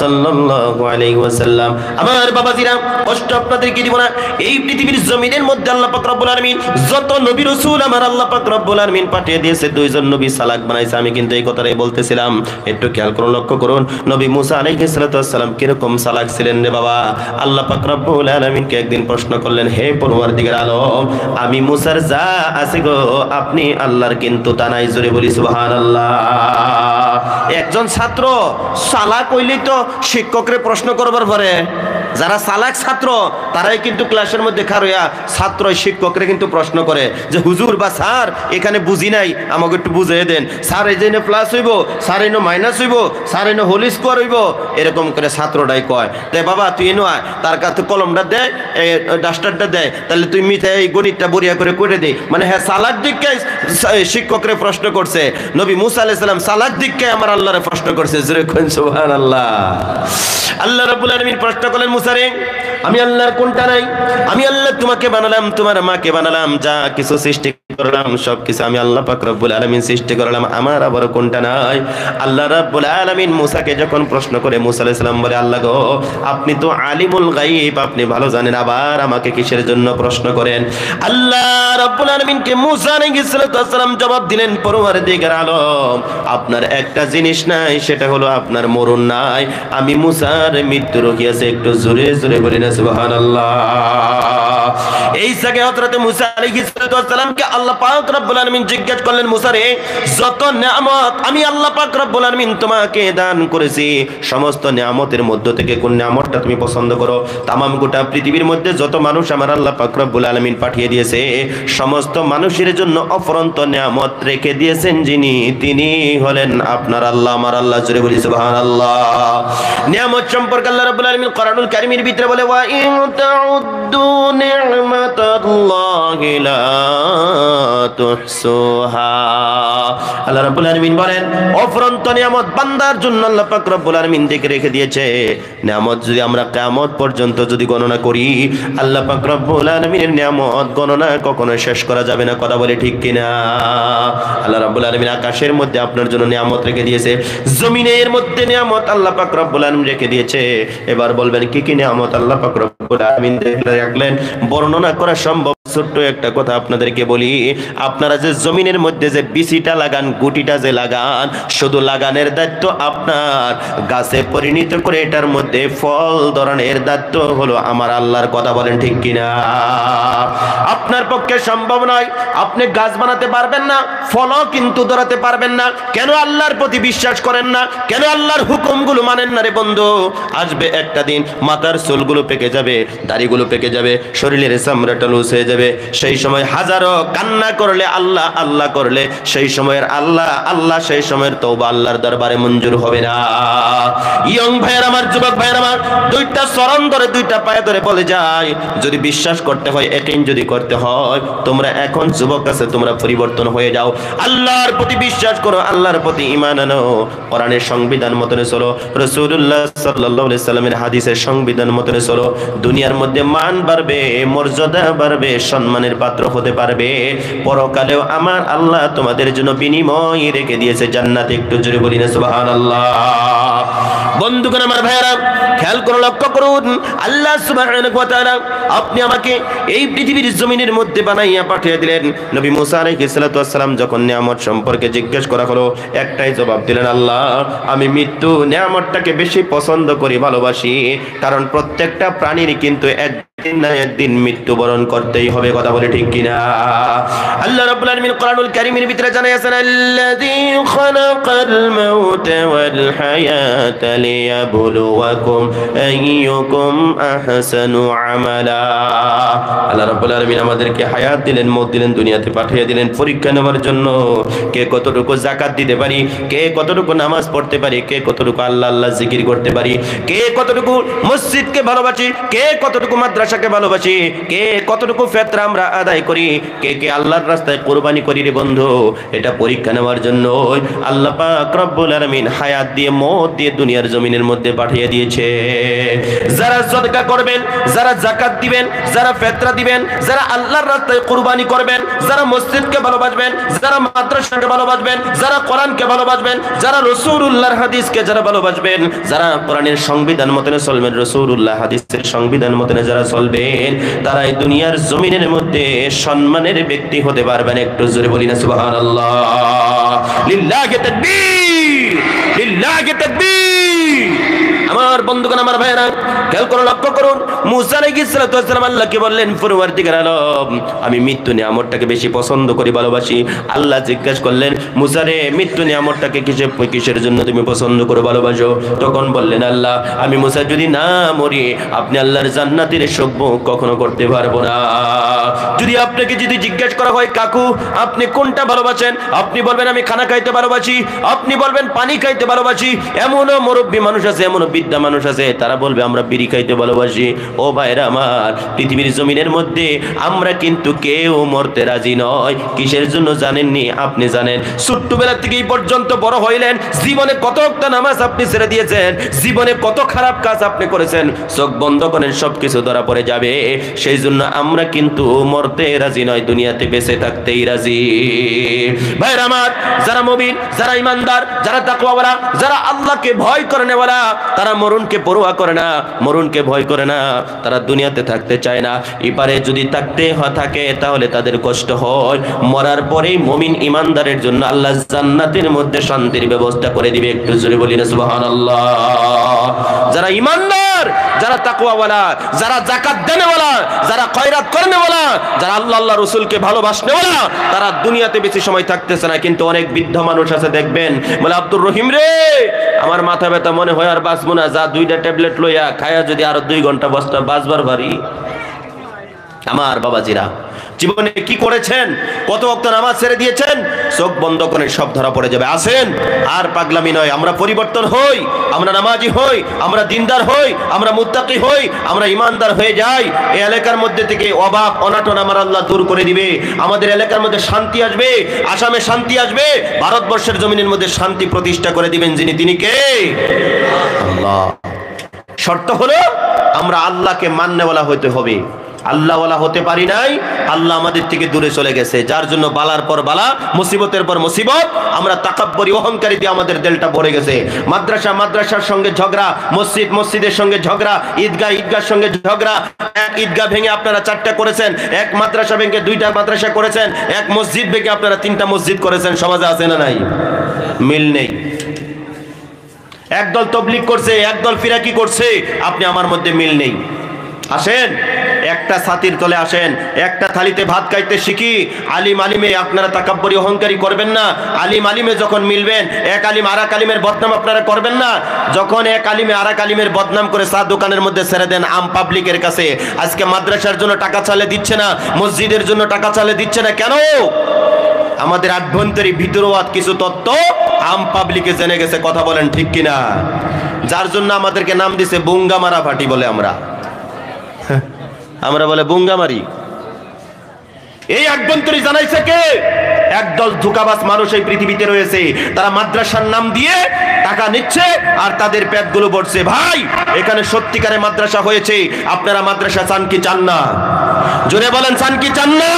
সাল্লাল্লাহু আলাইহি ওয়াসাল্লাম। আমার বাবাজিরা, কষ্ট আপনাদেরকে দিব না। এই পৃথিবীর জমিনের মধ্যে আল্লাহ পাক রব্বুল আলামিন যত নবী রাসূল আমার আল্লাহ পাক রব্বুল আলামিন পাঠিয়ে দিয়েছে, দুইজন নবী সালাক বানাইছে। আমি কিন্তু এই কথাটাই বলতেছিলাম, একটু খেয়াল করুন, লক্ষ্য করুন। নবী মুসা আলাইহিস সালাতু ওয়াস সালাম কিরকম সালাক ছিলেন রে বাবা। আল্লাহ পাক রব্বুল আলামিনকে একদিন প্রশ্ন করলেন, হে পরওয়ারদিগার আলম, আমি মুসার যা আছে গো, আপনি আল্লাহর কিন্তু তা নাই। জোরে বলি সুবহানাল্লাহ। একজন ছাত্র সালাক হইলেই তো শিক্ষকরে প্রশ্ন করবার পরে, যারা সালাক ছাত্র তারাই কিন্তু ক্লাসের মধ্যে খারইয়া ছাত্র শিক্ষকরে কিন্তু প্রশ্ন করে যে হুজুর বা স্যার এখানে বুঝি নাই, আমাকে একটু বুঝিয়ে দেন। স্যার এই যে প্লাস হইব, স্যার এনে মাইনাস হইব, স্যার এনে হোল স্কোয়ার হইব, এরকম করে ছাত্রটাই কয়। তাই বাবা তুই এনে আয়, তার কাছে কলমটা দেয়, ডাস্টারটা দেয়, তাহলে তুই মিথ্যা এই গণিতটা বরিয়া করে দে। মানে হ্যাঁ সালাক দিককে শিক্ষকরে প্রশ্ন করছে। নবী মুসা আলাইহিস সালাম সালাক দিককে আমার আল্লাহরে প্রশ্ন করছে। জোরে কইন সুবহানাল্লাহ। আল্লাহ রাব্বুল আলামিন প্রশ্ন করলেন, মুসা রে আমি আল্লাহর কোনটা নাই? আমি আল্লাহ তোমাকে বানালাম, তোমার মাকে বানালাম, যা কিছু সৃষ্টি করলাম, সবকিছু আমি আল্লাহ পাক রব্বুল আলামিন সৃষ্টি করলাম, আমার আবার কোনটা নাই? আল্লাহ রাব্বুল আলামিন মুসাকে যখন প্রশ্ন করে, মুসা আলাইহিস সালাম বলে, আল্লাহ গো, আপনি তো আলিমুল গায়ব, আপনি ভালো জানেন, আবার আমাকে কিসের জন্য প্রশ্ন করেন? আল্লাহ রাব্বুল আলামিনকে মুসা আলাইহিস সালাম জবাব দিলেন, পরওয়ারদিগার আলম, আপনার একটা জিনিস নাই, সেটা হলো আপনার মরণ নাই। আমি মুসার মৃত্যু রকিয়াছে। একটু জোরে জোরে বলি না সুবহানাল্লাহ। এই জায়গায় হযরত মুসা আলাইহিস সালামকে আল্লাহ পাক রব্বুল আলামিন জিজ্ঞাসা করলেন, মুসা রে, যত নিয়ামত আমি আল্লাহ পাক রব্বুল আলামিন তোমাকে দান করেছি, সমস্ত নিয়ামতের মধ্য থেকে কোন নিয়ামতটা তুমি পছন্দ করো? তামাম গোটা পৃথিবীর মধ্যে যত মানুষ আমার আল্লাহ পাক রব্বুল আলামিন পাঠিয়ে দিয়েছে, সমস্ত মানুষের জন্য অফুরন্ত নিয়ামত রেখে দিয়েছেন যিনি, তিনি হলেন আপনার আল্লাহ, আমার আল্লাহ। জোরে বলি সুবহানাল্লাহ। নিয়ামত সম্পর্কে আল্লাহ রাব্বুল আলামিন কোরআনুল কারীমের ভিতরে বলে, ওয়া ইন তাউদ্দু নি'মাতাল্লাহি লা তুহসুহা। আল্লাহ রাব্বুল আলামিন বলেন, অফুরন্ত নিয়ামত বান্দার জন্য আল্লাহ পাক রব্বুল আলামিন দেখে রেখে দিয়েছে। নিয়ামত যদি আমরা কিয়ামত পর্যন্ত যদি গণনা করি, আল্লাহ পাক রব্বুল আলামিনের নিয়ামত গণনা কখনো শেষ করা যাবে না। কথা বলে ঠিক কিনা? আল্লাহ রাব্বুল আলামিন আকাশের মধ্যে আপনার জন্য নিয়ামত রেখে দিয়েছে, জমিনের মধ্যে নিয়ামত আল্লাহ পাক রব্বুল আলামিন রেখে দিয়েছে। এবার বলবেন কি কি নিয়ামত আল্লাহ পাক রব্বুল আলামিন রাখলেন? বর্ণনা করা সম্ভব। ছোট্ট একটা কথা আপনাদেরকে বলি, আপনারা যে জমিনের মধ্যে যে বিচিটা লাগান, গুটিটা যে লাগান, শুধু লাগানের দায়িত্ব আপনার, গাছে পরিণত করে এটার মধ্যে ফল ধরনের দায়িত্ব হলো আমার আল্লাহর। কথা বলেন ঠিক কিনা? আপনার পক্ষে সম্ভব নয়, আপনি গাছ বানাতে পারবেন না, ফলও কিন্তু ধরাতে পারবেন না। কেন আল্লাহর প্রতি বিশ্বাস করেন না? কেন আল্লাহর হুকুমগুলো মানেন না রে বন্ধু? আসবে একটা দিন মাথার চুলগুলো পেকে যাবে, দাড়িগুলো পেকে যাবে, শরীরের চামড়াটা লুজ হয়ে যাবে। সেই সময় হাজারো কান্না করলে, আল্লাহ আল্লাহ করলে, সেই সময়ের আল্লাহ আল্লাহ, সেই সময়ের তওবা আল্লাহর দরবারে মঞ্জুর হবে না। ইয়ং ভাইয়ের আমার, যুবক ভাইয়ের আমার, দুইটা চরণ ধরে, দুইটা পায়ে ধরে বলে যায়, যদি বিশ্বাস করতে হয়, ইয়াকিন যদি করতে হয়, তোমরা এখন যুবক আছে, তোমরা পরিবর্তন হয়ে যাও, আল্লাহর প্রতি বিশ্বাস করো, আল্লাহর প্রতি ঈমান আনো, কোরআনের সংবিধান মতনে চলো, রাসূলুল্লাহ সাল্লাল্লাহু আলাইহি সাল্লামের হাদিসের সংবিধান মতনে চলো। দুনিয়ার মধ্যে মান বাড়বে, মর্যাদা বাড়বে, সম্মানের পাত্র হতে পারবে। পরকালেও আমার আল্লাহ তোমাদের জন্য বিনিময় রেখে দিয়েছে জান্নাতে। একটু জোরে বলি না সুবহানাল্লাহ। বন্ধুগণ আমার ভাইয়েরা, খেয়াল করে লক্ষ্য করুন, আল্লাহ সুবহানাহু ওয়া তাআলা আপনি আমাকে এই পৃথিবীর জমিনের মধ্যে বানাইয়া পাঠিয়ে দিলেন। নবী মুসা আলাইহিস সালাতু ওয়াস সালাম যখন নিয়ামত সম্পর্কে জিজ্ঞেস করা হলো, একটাই জবাব দিলেন, আল্লাহ আমি মৃত্যু নিয়ামতটাকে বেশি পছন্দ করি, ভালোবাসি, কারণ প্রত্যেকটা প্রাণীর কিন্তু একদিন না একদিন মৃত্যুবরণ করতেই হবে। কথা বলে ঠিক কিনা? আল্লাহ রাব্বুল আলামিন কোরআনুল কারীমের ভিতরে জানাইছেন, আল্লাযী খালাকাল মাউতা ওয়াল হায়াতা লিয়াবলুয়াকুম আইয়ুকুম আহসানু আমালা। আল্লাহ রাব্বুল আলামিন আমাদেরকে হায়াত দিলেন, মওত দিলেন, দুনিয়াতে পাঠিয়ে দিলেন পরীক্ষা নেওয়ার জন্য। কে কতটুকু যাকাত দিতে পারি, কে কতটুকু নামাজ পড়তে পারি, কে কতটুকু আল্লাহ আল্লাহ জিকির করতে পারি, কে কতটুকু মসজিদকে ভালোবাসি, কে কতটুকু মাদ্রাসাকে ভালোবাসি, কে কতটুকু ফিতরা আমরা আদায় করি, কে কে আল্লাহর রাস্তায় কুরবানি করি রে বন্ধু, এটা পরীক্ষা নেওয়ার জন্য আল্লাহ পাক রব্বুল আলামিন হায়াত দিয়ে, মওত দিয়ে দুনিয়ার জমিনের মধ্যে পাঠিয়ে দিয়েছে। যারা সদকা করবেন, যারা যাকাত দিবেন, যারা ফিতরা দিবেন, যারা আল্লাহর রাস্তায় কুরবানি করবেন, যারা মসজিদকে ভালোবাসবেন, যারা মাদ্রাসাকে ভালোবাসবেন, যারা কোরআনকে ভালোবাসবেন, যারা রাসূলুল্লাহর হাদিসকে যারা ভালোবাসবেন, যারা কোরআনের সংবিধান মতনে চলবেন, রাসূলুল্লাহ হাদিসের সংবিধান মতনে যারা চলবেন, তারা এই দুনিয়ার জমিনের মধ্যে সম্মানের ব্যক্তি হতে পারবেন। একটু জোরে বলি না সুবহানাল্লাহ। লিল্লাহি তাকবীর, লিল্লাহি তাকবীর। আমার বন্ধুগণ, আমার ভাইরা, খেয়াল করে লক্ষ্য করুন, মুসা আলাইহিস সালাতু ওয়াস সালাম আল্লাহকে বললেন, পরওয়ারদিগার আলম আমি মৃত্যু নিয়ামতটাকে বেশি পছন্দ করি, ভালোবাসি। আল্লাহ জিজ্ঞাসা করলেন, মুসা রে, মৃত্যু নিয়ামতটাকে কিসের জন্য তুমি পছন্দ করো, ভালোবাসো? তখন বললেন, আল্লাহ আমি মুসা যদি না মরি, আপনি আল্লাহর জান্নাতের সৌভাগ্য কখনো করতে পারবো না। যদি আপনাকে যদি জিজ্ঞাসা করা হয়, কাকু আপনি কোনটা ভালোবাসেন, আপনি বলবেন আমি খানা খাইতে ভালোবাসি, আপনি বলবেন পানি খাইতে ভালোবাসি। এমনও মুরব্বী মানুষ আছে, এমনও বৃদ্ধা মানুষ আছে, তারা বলবে আমরা বিড়ি খাইতে ভালোবাসি। ও ভাইরা আমার, পৃথিবীর জমিনের মধ্যে আমরা কিন্তু কেউ মরতে রাজি নয়। কিসের জন্য জানেননি? আপনি জানেন, ছোট্টবেলা থেকে এই পর্যন্ত বড় হইলেন, জীবনে কত ওয়াক্ত নামাজ আপনি ছেড়ে দিয়েছেন, জীবনে কত খারাপ কাজ আপনি করেছেন, চোখ বন্ধ করেন সবকিছু ধরা পড়ে যাবে। সেই জন্য আমরা কিন্তু মরতে রাজি নয়, দুনিয়াতে বেঁচে থাকতেই রাজি। ভাইরা আমার, যারা মুমিন, যারা ইমানদার, যারা তাকওয়াওয়ালা, যারা আল্লাহকে ভয় করেনেওয়ালা, তারা মরণকে পরোয়া করে না, মরণকে ভয় করে না, তারা দুনিয়াতে থাকতে চায় না। এপারে যদি থাকতে থাকে তাহলে তাদের কষ্ট হয়। মরার পরেই মুমিন ইমানদারের জন্য আল্লাহ জান্নাতের মধ্যে শান্তির ব্যবস্থা করে দিবে। একটু জোরে বলি না সুবহানাল্লাহ। যারা ইমানদার, যারা তাকওয়াওয়ালা, যারা যাকাত দেনেওয়ালা, যারা খয়রাত করেনেওয়ালা, যারা আল্লাহ আল্লাহ রাসূলকে ভালোবাসনেওয়ালা, তারা দুনিয়াতে বেশি সময় থাকতেছে না। কিন্তু অনেক বৃদ্ধ মানুষ আছে দেখবেন, বলে আব্দুর রহিম রে, আমার মাথা ব্যথা মনে হয় আর বাঁচবো না, যা 2টা ট্যাবলেট লইয়া খায়া যদি আরো 2 ঘন্টা বাঁচবার পারি। আমার বাবাজিরা, জীবনে কি করেছেন? কত ওয়াক্ত নামাজ ছেড়ে দিয়েছেন? চোখ বন্ধ করে সব ধরা পড়ে যাবে। আসেন, আর পাগলামি নয়, আমরা পরিবর্তন হই, আমরা নামাজি হই, আমরা দিনদার হই, আমরা মুত্তাকি হই, আমরা ইমানদার হয়ে যাই। এই এলাকার মধ্যে থেকে অভাব অনাটন আমার আল্লাহ দূর করে দিবে। আমাদের এলাকার মধ্যে শান্তি আসবে, আসামে শান্তি আসবে, ভারতবর্ষের জমিনের মধ্যে শান্তি প্রতিষ্ঠা করে দিবেন যিনি, তিনি কে? আল্লাহ। শর্ত হলো আমরা আল্লাহকে মাননেওয়ালা হতে হবে। আল্লাহওয়ালা হতে পারি নাই, আল্লাহ আমাদের থেকে দূরে চলে গেছে, যার জন্য বালার পর বালা, মুসিবতের পর মুসিবত। আমরা তাকাব্বরি অহংকারী দিয়ে আমাদের দিলটা ভরে গেছে। মাদ্রাসা মাদ্রাসার সঙ্গে ঝগড়া, মসজিদ মসজিদের সঙ্গে ঝগড়া, ঈদগাহ ঈদগাহর সঙ্গে ঝগড়া। এক ঈদগাহ ভেঙে আপনারা 4টা করেছেন, এক মাদ্রাসা ভেঙে 2টা মাদ্রাসা করেছেন, এক মসজিদ ভেঙে আপনারা 3টা মসজিদ করেছেন। সমাজে আছে না নাই? মিল নেই। একদল তবলিগ করছে, একদল ফিরাকি করছে, আপনি আমার মধ্যে মিল নেই। আসেন, একটা ছাতির তলে আসেন, একটা থালিতে ভাত খাইতে শিখি। আলিম আলিমে আপনারা তাকাব্বরি অহংকারী করবেন না। আলিম আলিমে যখন মিলবেন, এক আলিম আর এক আলিমের বদনাম আপনারা করবেন না। যখন এক আলিমে আর এক আলিমের বদনাম করে চা দোকানের মধ্যে ছেড়ে দেন আম পাবলিকের কাছে, আজকে মাদ্রাসার জন্য টাকা চালে দিচ্ছে না, মসজিদের জন্য টাকা চালে দিচ্ছে না, কেন? আমাদের আভ্যন্তরীণ ভিতরওয়াত কিছু তত্ত্ব আম পাবলিকে জেনে গেছে। কথা বলেন ঠিক কিনা? যার জন্য আমাদেরকে নাম দিছে বুঙ্গামারা ফাটি বলে। আমরা বলে বুঙ্গামারি। এই আভ্যন্তরীণ জানাইছে কে? একদল ধোঁকাবাজ মানুষ এই পৃথিবীতে রয়েছে, তারা মাদ্রাসার নাম দিয়ে টাকা নিচ্ছে আর তাদের পেটগুলো ভরছে। ভাই, এখানে সত্যিকারে মাদ্রাসা হয়েছে, আপনারা মাদ্রাসা চান কি চান না? জোরে বলেন, চান কি চান না?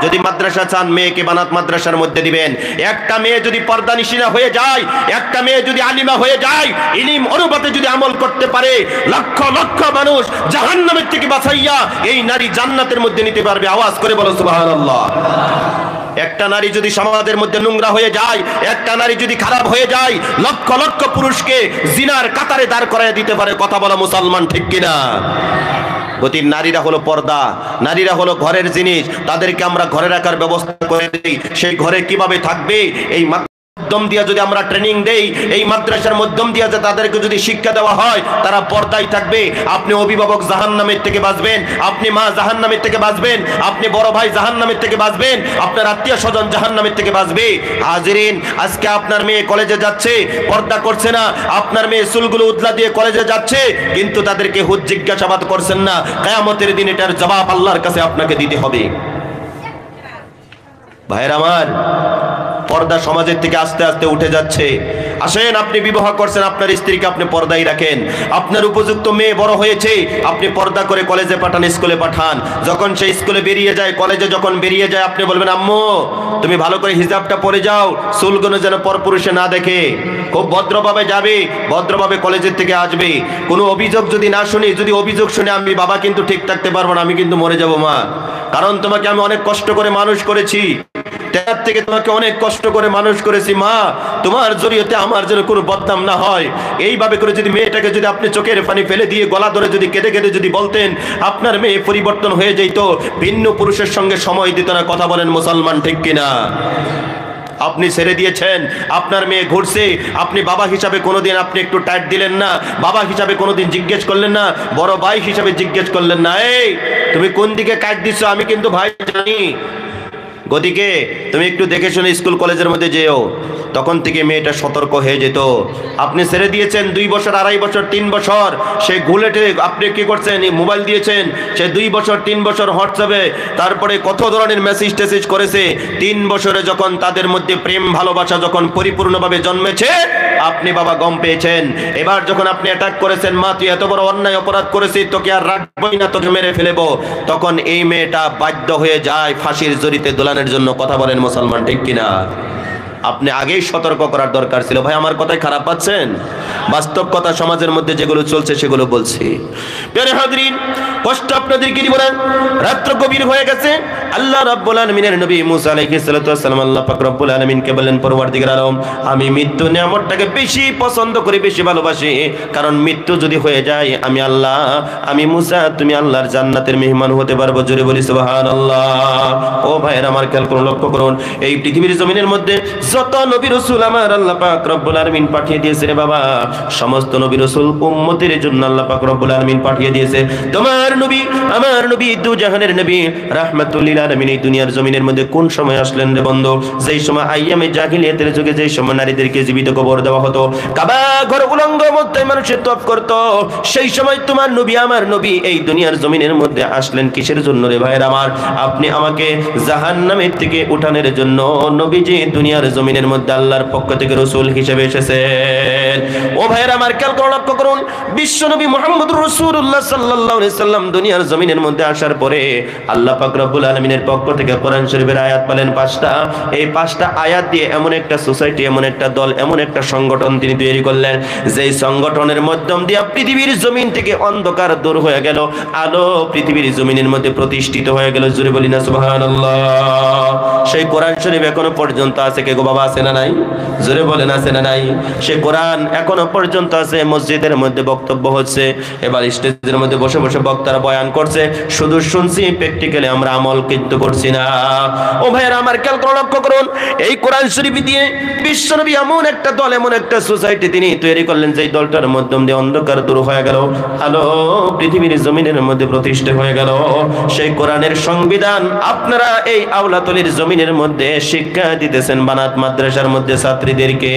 যদি মাদ্রাসা চান, মেয়েকে বানাত মাদ্রাসার মধ্যে দিবেন। একটা মেয়ে যদি পর্দানিশিনা হয়ে যায়, একটা মেয়ে যদি আলিমা হয়ে যায়, ইলম অনুপাতে যদি আমল করতে পারে, লক্ষ লক্ষ মানুষ জাহান্নামের থেকে বাঁচাইয়া এই নারী জান্নাতের মধ্যে নিতে পারবে। আওয়াজ করে বলো সুবহানাল্লাহ। একটা নারী যদি সমাজের মধ্যে নোংরা হয়ে যায়, একটা নারী যদি খারাপ হয়ে যায়, লক্ষ লক্ষ পুরুষকে জিনার কাতারে দাঁড় করায় দিতে পারে। কথা বলা মুসলমান ঠিক কিনা? গতির নারীরা হলো পর্দা, নারীরা হলো ঘরের জিনিস, তাদেরকে আমরা ঘরে রাখার ব্যবস্থা করে দিই। সেই ঘরে কিভাবে থাকবে এই মাধ্যম দিয়ে যদি আমরা ট্রেনিং দেই, এই মাদ্রাসার মাধ্যম দিয়ে তাদেরকে যদি শিক্ষা দেওয়া হয়, তারা পর্দায় থাকবে। আপনি অভিভাবক জাহান্নামের থেকে বাঁচবেন, আপনি মা জাহান্নামের থেকে বাঁচবেন, আপনি বড় ভাই জাহান্নামের থেকে বাঁচবেন, আপনার আত্মীয় স্বজন জাহান্নামের থেকে বাঁচবে। হাজিরিন, আজকে আপনার মেয়ে কলেজে যাচ্ছে, পর্দা করছে না, আপনার মেয়ে চুলগুলো উতলা দিয়ে কলেজে যাচ্ছে, কিন্তু তাদেরকে হুদ জিজ্ঞাসাবাদ করছেন না। কিয়ামতের দিন এটার জবাব আল্লাহর কাছে আপনাকে দিতে হবে। ভাইয়ের আমার, পর্দা সমাজের থেকে আস্তে আস্তে উঠে যাচ্ছে। আসেন, আপনি বিবাহ করছেন, আপনার স্ত্রীকে আপনি পর্দায় রাখেন। আপনার উপযুক্ত মেয়ে বড় হয়েছে, আপনি পর্দা করে কলেজে পাঠান, স্কুলে পাঠান। যখন সে স্কুলে বেরিয়ে যায়, কলেজে যখন বেরিয়ে যায়, আপনি বলবেন আম্মু তুমি ভালো করে হিজাবটা পরে যাও, চুলগুলো যেন পরপুরুষে না দেখে। খুব ভদ্রভাবে যাবে, ভদ্রভাবে কলেজের থেকে আসবে। কোনো অভিযোগ যদি না শুনি, যদি অভিযোগ শুনে আমি বাবা কিন্তু ঠিক থাকতে পারবো না, আমি কিন্তু মরে যাবো মা, কারণ তোমাকে আমি অনেক কষ্ট করে মানুষ করেছি, তার থেকে তোমাকে অনেক কষ্ট করে মানুষ করেছি মা, তোমার জড়িয়েতে আমার যেন কোনো বদনাম না হয়। এইভাবে করে যদি মেয়েটাকে যদি আপনি চোখের পানি ফেলে দিয়ে গলা ধরে যদি কেঁদে কেঁদে যদি বলতেন, আপনার মেয়ে পরিবর্তন হয়ে যেত, ভিন্ন পুরুষের সঙ্গে সময় দিত না। কথা বলেন মুসলমান ঠিক কিনা? আপনি ছেড়ে দিয়েছেন, আপনার মেয়ে ঘুরছে, আপনি বাবা হিসাবে কোনোদিন আপনি একটু টাইট দিলেন না, বাবা হিসাবে কোনোদিন জিজ্ঞেস করলেন না, বড় ভাই হিসাবে জিজ্ঞেস করলেন না, এই তুমি কোন দিকে কাট দিচ্ছ, আমি কিন্তু ভাই জানি। গতিকে তুমি একটু দেখে শুনে স্কুল কলেজের মধ্যে যেও। তখন থেকে মেয়েটা সতর্ক হয়ে যেত। আপনি ছেড়ে দিয়েছেন 2 বছর, 2.5 বছর, 3 বছর, সে ঘুলেটে আপনি কি করছেন, মোবাইল দিয়েছেন, সে 2 বছর 3 বছর হোয়াটসঅ্যাপে তারপরে কত ধরনের মেসেজ টেসেজ করেছে। 3 বছরে যখন তাদের মধ্যে প্রেম ভালোবাসা যখন পরিপূর্ণভাবে জন্মেছে, আপনি বাবা গম পেয়েছেন। এবার যখন আপনি অ্যাটাক করেছেন, মা তুই এত বড় অন্যায় অপরাধ করেছিস, তোকে আর রাখবই না, তোকে মেরে ফেলবো, তখন এই মেয়েটা বাধ্য হয়ে যায় ফাঁসির জড়িতে দোলানের জন্য। কথা বলেন মুসলমান, ঠিক কিনা? আপনি আগেই সতর্ক করার দরকার ছিল। ভাই আমার কথায় খারাপ পাচ্ছেন? বাস্তব কথা, সমাজের মধ্যে যেগুলো চলছে সেগুলো বলছি। প্রিয় হাজরিন, কষ্ট আপনাদেরকে দিব না, রাত্র গভীর হয়ে গেছে। আল্লাহ রাব্বুল আলামিনের নবী মুসা আলাইহিস সালাতু ওয়াস সালাম আল্লাহ পাক রব্বুল আলামিনকে বললেন, পরওয়ারদিগার আলম, আমি মৃত্যু নিয়ামতটাকে বেশি পছন্দ করি, বেশি ভালোবাসি, কারণ মৃত্যু যদি হয়ে যায় আমি আল্লাহ, আমি মুসা, তুমি আল্লাহর জান্নাতের মেহমান হতে পারবো। জোরে বলি সুবহানাল্লাহ। ও ভাইরা আমার, খেয়াল করুন, লক্ষ্য করুন, এই পৃথিবীর জমিনের মধ্যে যত নবী রাসূল আমার আল্লাহ পাক রব্বুল আলামিন পাঠিয়ে দিয়েছে রে বাবা, সমস্ত নবী রাসূল উম্মতের জন্য আল্লাহ পাক রব্বুল আলামিন পাঠিয়ে দিয়েছে। তোমার নবী, আমার নবী, দু জাহানের নবী, রাহমাতুল লিল আলামিন এই দুনিয়ার জমিনের মধ্যে কোন সময় আসলেন রে বন্ধু? যেই সময় আইয়ামে জাহিলিয়াতের যুগে, যেই সময় নারীদেরকে জীবিত কবর দেওয়া হতো, কাবা ঘর উলঙ্গ অবস্থায় মানুষের তওয়াফ করত, সেই সময় তোমার নবী, আমার নবী এই দুনিয়ার জমিনের মধ্যে আসলেন কিসের জন্য রে ভাইরা আমার? আপনি আমাকে জাহান্নামের থেকে উঠানোর জন্য নবীজি দুনিয়ার জমিনের মধ্যে আল্লাহর পক্ষ থেকে রাসূল হিসেবে এসেছেন। ও ভাইরা আমার, খেয়াল করে লক্ষ্য করুন, বিশ্ব নবী মুহাম্মদুর রাসূলুল্লাহ সাল্লাল্লাহু আলাইহি সাল্লাম দুনিয়ার জমিনের মধ্যে আসার পরে আল্লাহ পাক রব্বুল আলামিনের পক্ষ থেকে কোরআন শরীফের আয়াত পেলেন 5টা। এই 5টা আয়াত দিয়ে এমন একটা সোসাইটি, এমন একটা দল, এমন একটা সংগঠন তিনি তৈরি করলেন, যেই সংগঠনের মাধ্যম দিয়ে পৃথিবীর জমিন থেকে অন্ধকার দূর হয়ে গেল, আলো পৃথিবীর জমিনের মধ্যে প্রতিষ্ঠিত হয়ে গেল। জোরে বলি না সুবহানাল্লাহ। সেই কোরআন শরীফ এখনো পর্যন্ত আছে। কে গো বাবা, আছে না নাই? জোরে বলেন, আছে না নাই? সে কোরআন এখনো পর্যন্ত আছে। মসজিদের মধ্যে বক্তব্য হচ্ছে, এবার স্টেজের মধ্যে বসে বসে বক্তারা বয়ান করছে, শুধু শুনছি, প্র্যাকটিক্যালি আমরা আমল কিন্তু করছি না। ও ভাইয়েরা আমার, খেয়াল করে লক্ষ্য করুন, এই কোরআন শরীফ দিয়ে বিশ্বনবী এমন একটা দল, এমন একটা সোসাইটি তিনি তৈরি করলেন, যেই দলটার মাধ্যম দিয়ে অন্ধকার দূর হয়ে গেল, আলো পৃথিবীর জমিনের মধ্যে প্রতিষ্ঠা হয়ে গেল। সেই কোরআনের সংবিধান আপনারা এই আওলাতলির জমিনের মধ্যে শিক্ষা দিতেছেন বানাত মাদ্রাসার মধ্যে ছাত্রীদেরকে।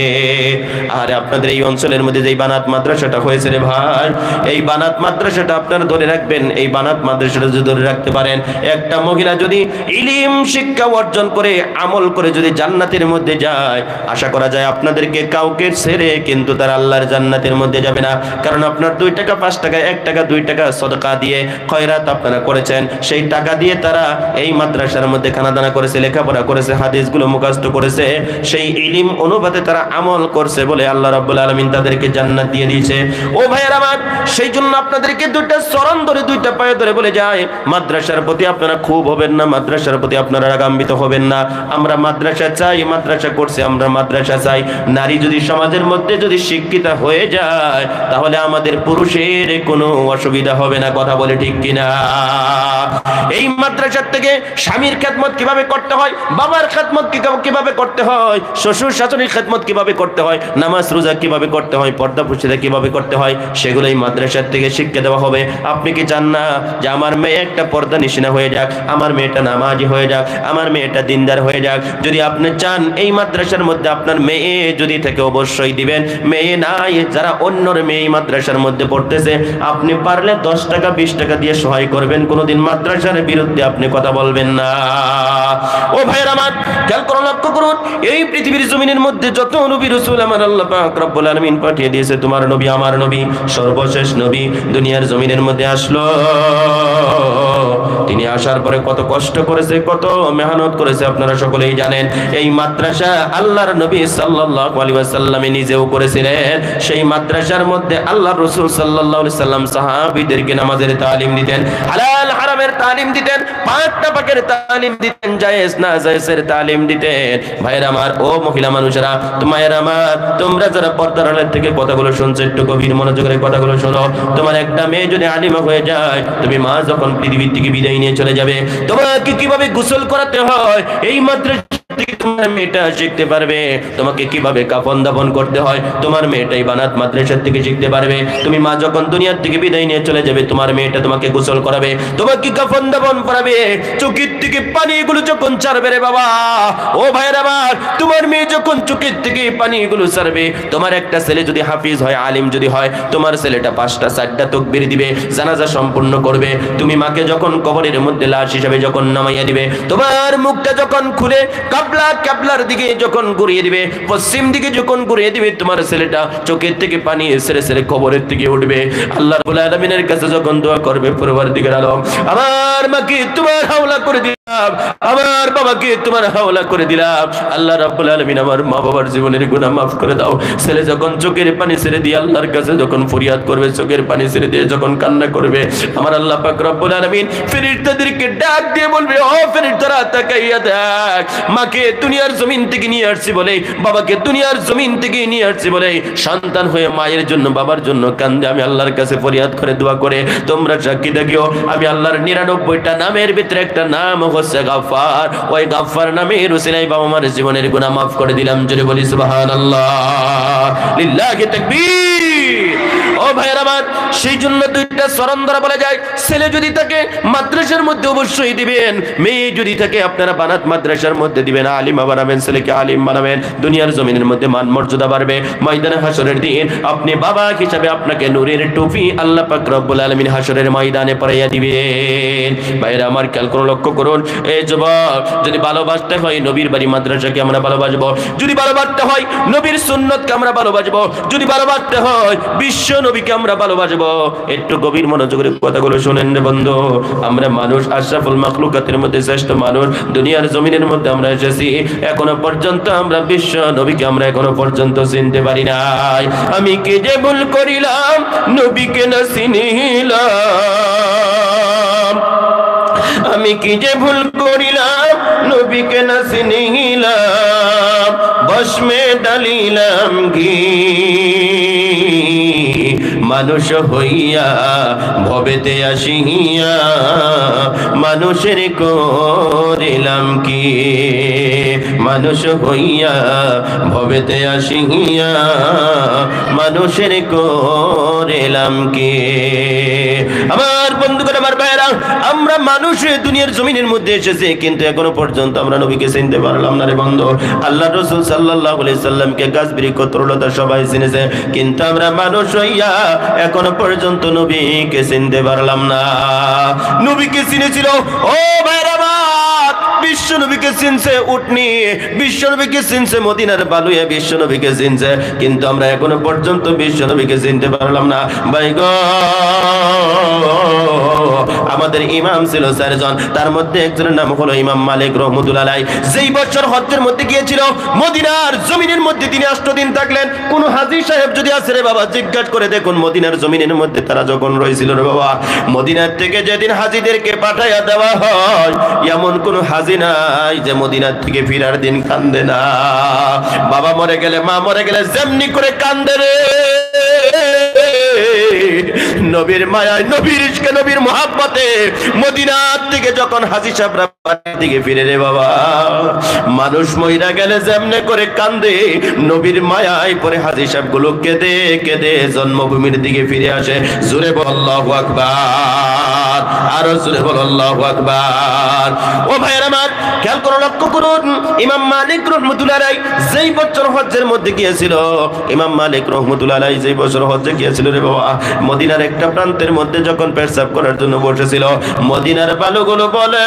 আর আপনাদের এই অঞ্চলের মধ্যে যেই বানাত মাদ্রাসাটা হয়েছে রে ভাই, এই বানাত মাদ্রাসাটা আপনারা ধরে রাখবেন। এই বানাত মাদ্রাসাটা যদি ধরে রাখতে পারেন, একটা মহিলা যদি ইলম শিক্ষা অর্জন করে আমল করে যদি জান্নাতের মধ্যে যায়, আশা করা যায় আপনাদেরকে কাউকে ছেড়ে কিন্তু তার আল্লাহর জান্নাতের মধ্যে যাবে না। কারণ আপনার 2 টাকা, 5 টাকা, 1 টাকা, 2 টাকা সদকা দিয়ে খয়রাত আপনারা করেছেন, সেই টাকা দিয়ে তারা এই মাদ্রাসার মধ্যে খানাদানা করেছে, লেখাপড়া করেছে, হাদিসগুলো মুখস্থ করেছে, সেই ইলম অনুপাতে তারা আমল করছে বলে আল্লাহ রাব্বুল আলামিন তাদেরকে জান্নাত দিয়ে দিয়েছে। ও ভাইয়ের আমার, সেই জন্য আপনাদেরকে 2টা চরণ ধরে, 2টা পায়ে ধরে বলে যায়, মাদ্রাসার প্রতি আপনারা খুব হবেন না, মাদ্রাসার প্রতি আপনারা রাগান্বিত হবেন না। আমরা মাদ্রাসা চাই, মাদ্রাসা করছে, আমরা মাদ্রাসা চাই। নারী যদি সমাজের মধ্যে যদি শিক্ষিত হয়ে যায়, তাহলে আমাদের পুরুষের কোনো অসুবিধা হবে না। কথা বলে ঠিক কিনা? এই মাদ্রাসার থেকে স্বামীর খেদমত কিভাবে করতে হয়, বাবার খেদমত কিভাবে করতে হয়, শ্বশুর শাশুড়ির খেদমত কিভাবে করতে হয়, নামাজ রোজা কিভাবে করতে হয়, পর্দা প্রশিদা কিভাবে করতে হয়, সেগুলো এই মাদ্রাসার থেকে শিক্ষা দেওয়া হবে। আপনি কি চান না যে আমার মেয়ে একটা পর্দা নিশিনা হয়ে যাক, আমার মেয়েটা নামাজি হয়ে যাক, আমার মেয়েটা দিনদার হয়ে যাক? যদি আপনি চান এই মাদ্রাসার মধ্যে আপনার মেয়ে যদি থাকে, অবশ্যই দিবেন। মেয়ে নাই, যারা অন্যর মেয়ে এই মাদ্রাসার মধ্যে পড়তেছে, আপনি পারলে 10 টাকা 20 টাকা দিয়ে সহায় করবেন, কোনোদিন মাদ্রাসার বিরুদ্ধে আপনি কথা বলবেন না। ও ভাইয়ের আমার, খেয়াল করুন, লক্ষ্য করুন, এই পৃথিবীর জমিনের মধ্যে যত নবী রাসূল আমার আল্লাহ পাক রব্বুল আলামিন পাঠিয়ে দিয়েছে, তোমার নবী, আমার নবী, সর্বশেষ নবী দুনিয়ার জমিনের মধ্যে আসলো। তিনি আসার পরে কত কষ্ট করেছে, কত মেহনত করেছে আপনারা সকলেই জানেন। এই মাদ্রাসা আল্লাহর নবী সাল্লাল্লাহু আলাইহি ওয়াসাল্লাম নিজেও করেছিলেন। সেই মাদ্রাসার মধ্যে আল্লাহর রাসূল সাল্লাল্লাহু আলাইহি সাল্লাম সাহাবীদেরকে নামাজের তালিম দিতেন, হালাল হারামের তালিম দিতেন, পাক না পাকের তালিম দিতেন, জায়েজ না জায়েজের তালিম দিতেন। ভাইরা আমার, ও মহিলা মানুষেরা, তোমার আমার, তোমরা যারা পর্দার আড়াল থেকে কথাগুলো শুনছো, একটু গভীর মনোযোগের কথাগুলো শোনো। তোমার একটা মেয়ে যদি আলিমা হয়ে যায়, তুমি মা যখন পৃথিবী থেকে বিদায় নিয়ে চলে যাবে, তোমাকে কিভাবে গোসল করাতে হয় এই মাদ্রাসা থেকে তোমার মেয়েটা শিখতে পারবে তোমাকে কিভাবে কাফন দাফন করতে হয়, তোমার মেয়েটাই বানাত মাদ্রাসা থেকে শিখতে পারবে। তুমি মা যখন দুনিয়ার থেকে বিদায় নিয়ে চলে যাবে, তোমার মেয়েটা তোমাকে গোসল করাবে, তোমাকে কাফন দাফন করাবে, চোখের থেকে পানিগুলো যখন ছাড়বে রে বাবা, ও ভাইরা আমার, তোমার মেয়ে যখন চোখের থেকে পানিগুলো ছাড়বে, তোমার একটা ছেলে যদি হাফিজ হয়, আলিম যদি হয়, তোমার ছেলেটা 5টা 4টা তাকবীর দিবে, জানাজা সম্পূর্ণ করবে। তুমি মাকে যখন কবরের মধ্যে লাশ হিসাবে যখন নামাইয়া দিবে, তোমার মুখটা যখন খুলে কাবলার দিকে যখন ঘুরিয়ে দিবে, পশ্চিম দিকে যখন ঘুরিয়ে দিবে, তোমার ছেলেটা চোখের থেকে পানি সেরে সেরে কবরের দিকে উঠবে। আল্লাহ রাব্বুল আলামিনের কাছে যখন দোয়া করবে, পরবর্তীকার আলম, আমার মাকে তোমার হাওলা করে দিলাম, আমার বাবাকে তোমার হাওলা করে দিলাম, আল্লাহ রাব্বুল আলামিন আমার মা বাবার জীবনের গুনাহ মাফ করে দাও। ছেলে যখন চোখের পানি ছেড়ে দিয়ে আল্লাহর কাছে যখন ফরিয়াদ করবে, চোখের পানি ছেড়ে দিয়ে যখন কান্না করবে, আমার আল্লাহ পাক রব্বুল আলামিন ফেরেশতাদেরকে ডাক দিয়ে বলবে, ও ফেরেশতারা তাকাইয়া দেখ, মাকে দুনিয়ার জমিন থেকে নিয়ে আসছি বলে, বাবাকে দুনিয়ার জমিন থেকে নিয়ে আসছি বলে, সন্তান হয়ে মায়ের জন্য বাবার জন্য কান্দে, আমি আল্লাহর কাছে ফরিয়াদ করে দোয়া করে তোমরা সাক্ষী দেখিও, আমি আল্লাহর 99টা নামের ভিতরে একটা নাম হচ্ছে গাফফার। ওই গাফফার নামের উসিলায় বাবা মার জীবনের গুনাহ মাফ করে দিলাম। জোরে বলি সুবহানাল্লাহ, লিল্লাহি তাকবীর। ও ভাইরা আমার, সেই জন্য দুইটা চরণ ধরা বলা যায়। ছেলে যদি থাকে মাদ্রাসার মধ্যে অবশ্যই দিবেন, মেয়ে যদি থাকে আপনারা বানাত মাদ্রাসার মধ্যে দিবেন, আলিমা বানাবেন, ছেলেকে আলিম বানাবেন, দুনিয়ার জমিনের মধ্যে মান মর্যাদা বাড়বে। ময়দানে হাসরের দিন আপনি বাবা হিসাবে আপনাকে নূরের টুপি আল্লাহ পাক রব্বুল আলামিন হাসরের ময়দানে পরাইয়া দিবেন। ভাইরা আমার, খেয়াল করে লক্ষ্য করুন, এই যুবক, যদি ভালোবাসতে হয় নবীর বাড়ি মাদ্রাসাকে আমরা ভালোবাসবো, যদি ভালোবাসতে হয় নবীর সুন্নতকে আমরা ভালোবাসবো, যদি ভালোবাসতে হয় বিশ্ব নবীকে আমরা ভালোবাসবো। একটু গভীর মনোযোগের কথাগুলো শুনেন রে বন্ধু। আমরা মানুষ, আশরাফুল মাখলুকাতের মধ্যে শ্রেষ্ঠ মানুষ, দুনিয়ার জমিনের মধ্যে আমরা এসেছি, এখনো পর্যন্ত আমরা বিশ্ব নবীকে আমরা এখনো পর্যন্ত চিনতে পারি নাই। আমি কি যে ভুল করিলাম নবীকে না চিনিলাম, আমি কি যে ভুল করিলাম নবীকে না চিনিলাম, ভস্মে ডালিলাম ঘি, মানুষ হইয়া ভবেতে আসিয়া মানুষের করিলাম কি, মানুষ হইয়া ভবেতে আসিয়া মানুষের করিলাম কি। আমার বন্ধুগণ, আমার ভাইরা, আমরা মানুষ দুনিয়ার জমিনের মধ্যে এসেছে, কিন্তু এখনো পর্যন্ত আমরা নবীকে চিনতে পারলাম না রে বন্ধু। আল্লাহ রাসূল সাল্লাল্লাহু আলাইহি সাল্লামকে গাছ বৃক্ষ তরুলতা সবাই চিনেছে, কিন্তু আমরা মানুষ হইয়া এখনো পর্যন্ত নবীকে চিনতে পারলাম না। নবীকে চিনেছিল ও ভাইরা আমার, বিশ্ব নবীকে চিনছে উটনি, বিশ্ব নবীকে চিনছে মদিনার বালুয়া, বিশ্ব নবীকে চিনছে, কিন্তু আমরা এখনো পর্যন্ত বিশ্ব নবীকে চিনতে পারলাম না। ভাই গো, আমাদের ইমাম ছিল 4 জন, তার মধ্যে একজনের নাম হলো ইমাম মালিক রহমতুল্লাহ আলাইহি। যেই বছর হজ্জের মধ্যে গিয়েছিল, মদিনার জমিনের মধ্যে তিনি 8 দিন থাকলেন। কোন হাজী সাহেব যদি আছে রে বাবা, জিজ্ঞাসা করে দেখুন, মদিনার জমিনের মধ্যে তারা যখন রয়েছিল রে বাবা, মদিনার থেকে যেদিন হাজীদেরকে পাঠাইয়া দেওয়া হয়, এমন কোন হাজী নাই যে মদিনার থেকে ফিরার দিন কান্দে না। বাবা মরে গেলে, মা মরে গেলে যেমনি করে কান্দে রে, নবীর মায়ায়, নবীর ইশকে, নবীর মহব্বতে মদিনার থেকে যখন হাজী সাহেবরা বাড়ির দিকে ফিরে রে বাবা, মানুষ মইরা গেলে যেমনে করে কান্দে, নবীর মায়ায় পরে হাজী সাহেব গুলো কেঁদে কেঁদে জন্মভূমির দিকে ফিরে আসে। জোরে বল আল্লাহু আকবার, আরো জোরে বল আল্লাহু আকবার। ও ভাইরা আমার, খেয়াল করে লক্ষ্য করুন, ইমাম মালিক রহমতুল্লাহ আলাইহি যেই বছর হজ্জের মধ্যে গিয়েছিল, ইমাম মালিক রহমতুল্লাহ আলাইহি যেই বছর হজ্জে গিয়েছিল রে বাবা, মদিনার একটা প্রান্তের মধ্যে যখন পেশাব করার জন্য বসেছিল, মদিনার বালুগুলো বলে,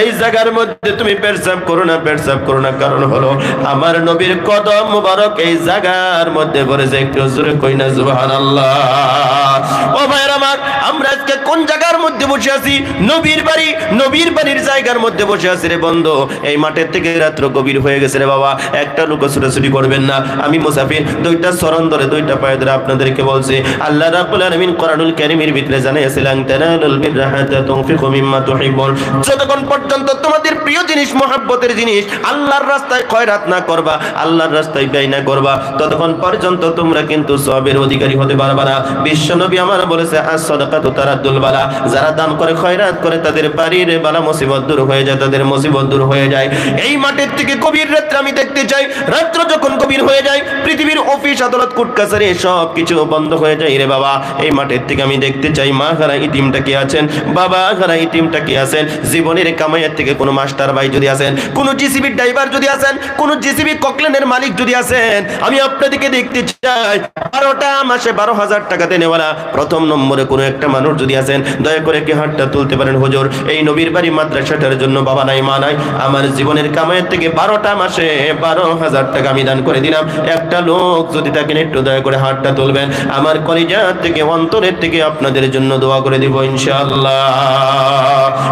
এই জায়গার মধ্যে তুমি পেশাব করো না, পেশাব করো না, কারণ হলো আমার নবীর কদম মুবারক এই জায়গার মধ্যে পড়েছে। একটু জোরে কই না সুবহানাল্লাহ। ও ভাইরা আমার, আমরা আজকে কোন জায়গার মধ্যে বসে আছি? নবীর বাড়ি, নবীর বাড়ির জায়গার মধ্যে বসে আছি রে বন্ধু। এই মাঠের থেকে রাত্র গভীর হয়ে গেছে রে বাবা, একটা লোক ছুটাছুটি করবেন না। আমি মুসাফির, 2টা চরণ ধরে 2টা পায়ে ধরে আপনাদেরকে বলছি, আল্লাহ রাব্বুল আলামিন কোরআনুল কারীমের ভিতরে জানাইছিলেন, তানালুল বিররা হাত্তা তুনফিকু মিম্মা তুহিব্বুন। যতক্ষণ পর্যন্ত তোমাদের প্রিয় জিনিস, মহব্বতের জিনিস আল্লাহর রাস্তায় খয়রাত না করবা, আল্লাহর রাস্তায় ব্যয় না করবা, ততক্ষণ পর্যন্ত তোমরা কিন্তু সওয়াবের অধিকারী হতে পারবা না। বিশ্বনবী আমার বলেছে, আস-সাদাকাতু তারাদ্দুল বালা, যারা দান করে খয়রাত করে তাদের বাড়ির বালা মুসিবত দূর হয়ে যায়, তাদের মুসিবত দূর হয়ে যায়। এই মাঠের থেকে গভীর রাত্রে আমি দেখতে চাই, রাত্র যখন গভীর হয়ে যায় পৃথিবীর অফিস আদালত কোর্ট কাছারি সব কিছু বন্ধ হয়ে যায় রে বাবা, এই মাঠের থেকে আমি দেখতে চাই মা হারা ইতিমটা কি আছেন, বাবা হারা ইতিমটা কি আছেন, জীবনের কামাইয়ের থেকে কোনো মাস্টার ভাই যদি আছেন, কোনো জিসিবি ড্রাইভার যদি আছেন, কোনো জিসিবি ককলেনের মালিক যদি আছেন, আমি আপনাদেরকে দেখতে চাই 12টা মাসে 12,000 টাকা দেনেওয়ালা প্রথম নম্বরে কোনো একটা মানুষ যদি আছেন, দয়া করে কি হাতটা তুলতে পারেন? হুজুর, এই নবীর বাড়ি মাদ্রাসাটার জন্য বাবা নাই মা নাই, আমার জীবনের কামাইয়ের থেকে 12টা মাসে 12,000 টাকা আমি দান করে দিলাম। একটা লোক যদি থাকেন একটু দয়া করে হাতটা তুলবেন, আমার কলিজা থেকে অন্তরের থেকে আপনাদের জন্য দোয়া করে দিব ইনশাআল্লাহ।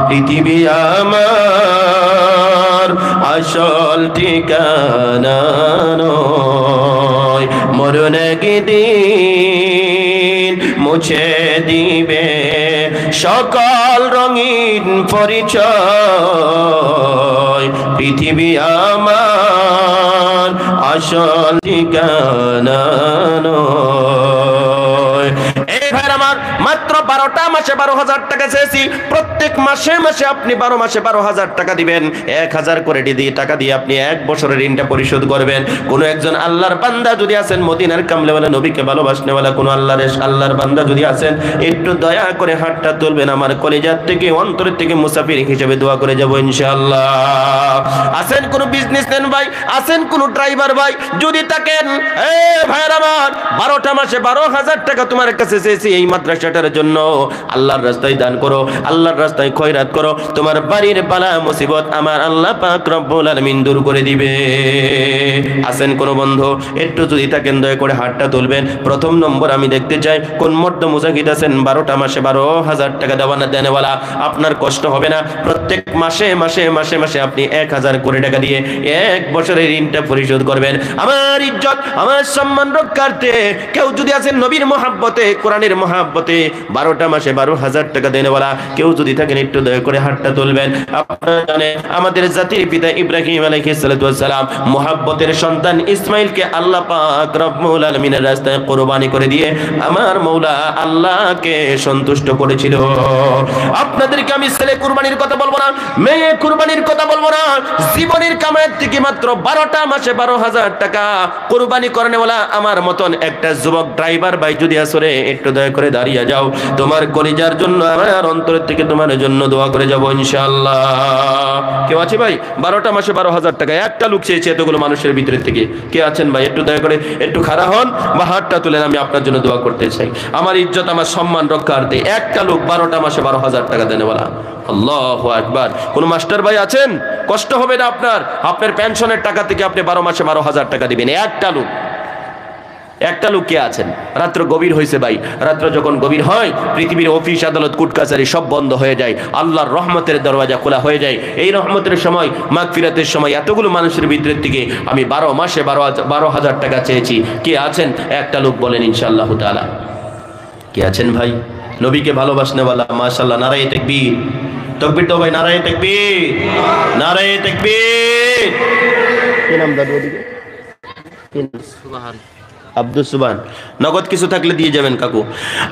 পৃথিবী আমার আসল ঠিকানা নয়, মরণ একদিন মুছে দিবে সকল রঙিন পরিচয়। পৃথিবী আমার আসল ঠিকানা নয়। এই ভাই আমার মাত্র 12টা মাসে 12,000 টাকা চেয়েছি, প্রত্যেক মাসে মাসে আপনি 12 মাসে 12,000 টাকা দিবেন, 1,000 করে দিয়ে টাকা দিয়ে আপনি 1 বছরের ঋণটা পরিশোধ করবেন। কোন একজন আল্লাহর বান্দা যদি আছেন, মদিনার কামলেওয়ালা নবীকে ভালোবাসনেওয়ালা কোন আল্লাহর বান্দা যদি আছেন, একটু দয়া করে হাতটা তুলবেন, আমার কলিজার থেকে অন্তরের থেকে মুসাফির হিসেবে দোয়া করে যাব ইনশাআল্লাহ। আছেন কোন বিজনেসম্যান ভাই, আছেন কোন ড্রাইভার ভাই, যদি থাকেন ভাইয়ের আমার 12টা মাসে 12,000 টাকা তোমার কাছে চেয়েছি এই মাদ্রাসাটার জন্য, আল্লাহর রাস্তায় দান করো, আল্লাহর রাস্তায় খয়রাত করো, তোমার বাড়ির বালা মুসিবত আমার আল্লাহ পাক রব্বুল আলামিন দূর করে দিবে। আছেন কোন বন্ধু, একটু যদি থাকেন দয়া করে হাতটা তুলবেন। প্রথম নম্বর আমি দেখতে চাই কোন মর্দ মুজাহিদ আছেন 12টা মাসে 12,000 টাকা দেওয়ানা, আপনার কষ্ট হবে না। প্রত্যেক মাসে মাসে মাসে মাসে আপনি 1,000 করে টাকা দিয়ে 1 বছরের ঋণটা পরিশোধ করবেন। আমার ইজ্জত আমার সম্মান রক্ষার্থে কেউ যদি আছেন নবীর মহাব্বতে কোরআনের মহাব্বতে 12টা মাসে 12,000 টাকা দেওয়ালা কেউ যদি থাকেন একটু দয়া করে হাতটা তুলবেন। আপনারা জানেন আমাদের জাতির পিতা ইব্রাহিম আলাইহিস সালাতু ওয়াস সালাম মহাব্বতের সন্তান ইসমাইলকে আল্লাহ পাক রব্বুল আলামিনের রাস্তায় কুরবানি করে দিয়ে আমার মওলা আল্লাহকে সন্তুষ্ট করেছিল। আপনাদেরকে আমি ছেলে কুরবানির কথা বলবো না, মেয়ে কুরবানির কথা বলবো না, জীবনের কামাইয়ের থেকে মাত্র 12টা মাসে 12,000 টাকা কুরবানি করেনেওয়ালা আমার মতন একটা যুবক ড্রাইভার ভাই যদি আসরে একটু দয়া করে দাঁড়িয়ে যাও, তোমার কলিজার জন্য আমার অন্তরের থেকে তোমার জন্য দোয়া করে যাব ইনশাআল্লাহ। কেউ আছে ভাই 12টা মাসে 12,000 টাকা? একটা লোক চেয়েছে এতগুলো মানুষের ভিতরে থেকে, কে আছেন ভাই? একটু দয়া করে একটু খাড়া হন বা হাতটা তুলেন, আমি আপনার জন্য দোয়া করতে চাই। আমার ইজ্জত আমার সম্মান রক্ষার্থে একটা লোক 12টা মাসে 12,000 টাকা দেনেওয়ালা। আল্লাহু আকবার। কোন মাস্টার ভাই আছেন? কষ্ট হবে না আপনার, আপনার পেনশনের টাকা থেকে আপনি 12 মাসে 12,000 টাকা দিবেন। একটা লোক কে আছেন? রাত্র গভীর হয়েছে ভাই, রাত্র যখন গভীর হয় পৃথিবীর অফিস আদালত কোর্ট কাছারি সব বন্ধ হয়ে যায়, আল্লাহর রহমতের দরওয়াজা খোলা হয়ে যায়। এই রহমতের সময় মাগফিরাতের সময় এতগুলো মানুষের ভিতরের থেকে আমি 12 মাসে 12,000 টাকা চেয়েছি। কে আছেন? একটা লোক বলেন ইনশাআল্লাহ তাআলা। কে আছেন ভাই? নবীকে ভালোবাসনেওয়ালা মাশাআল্লাহ, নারায়ে তাকবীর। তাকবীর তো ভাই, নারায়ে তাকবীর, নারায়ে তাকবীর। কি নাম দাদু ওদিকে? সুবহান আব্দুল সুবহান। নগদ কিছু থাকলে দিয়ে যাবেন কাকু।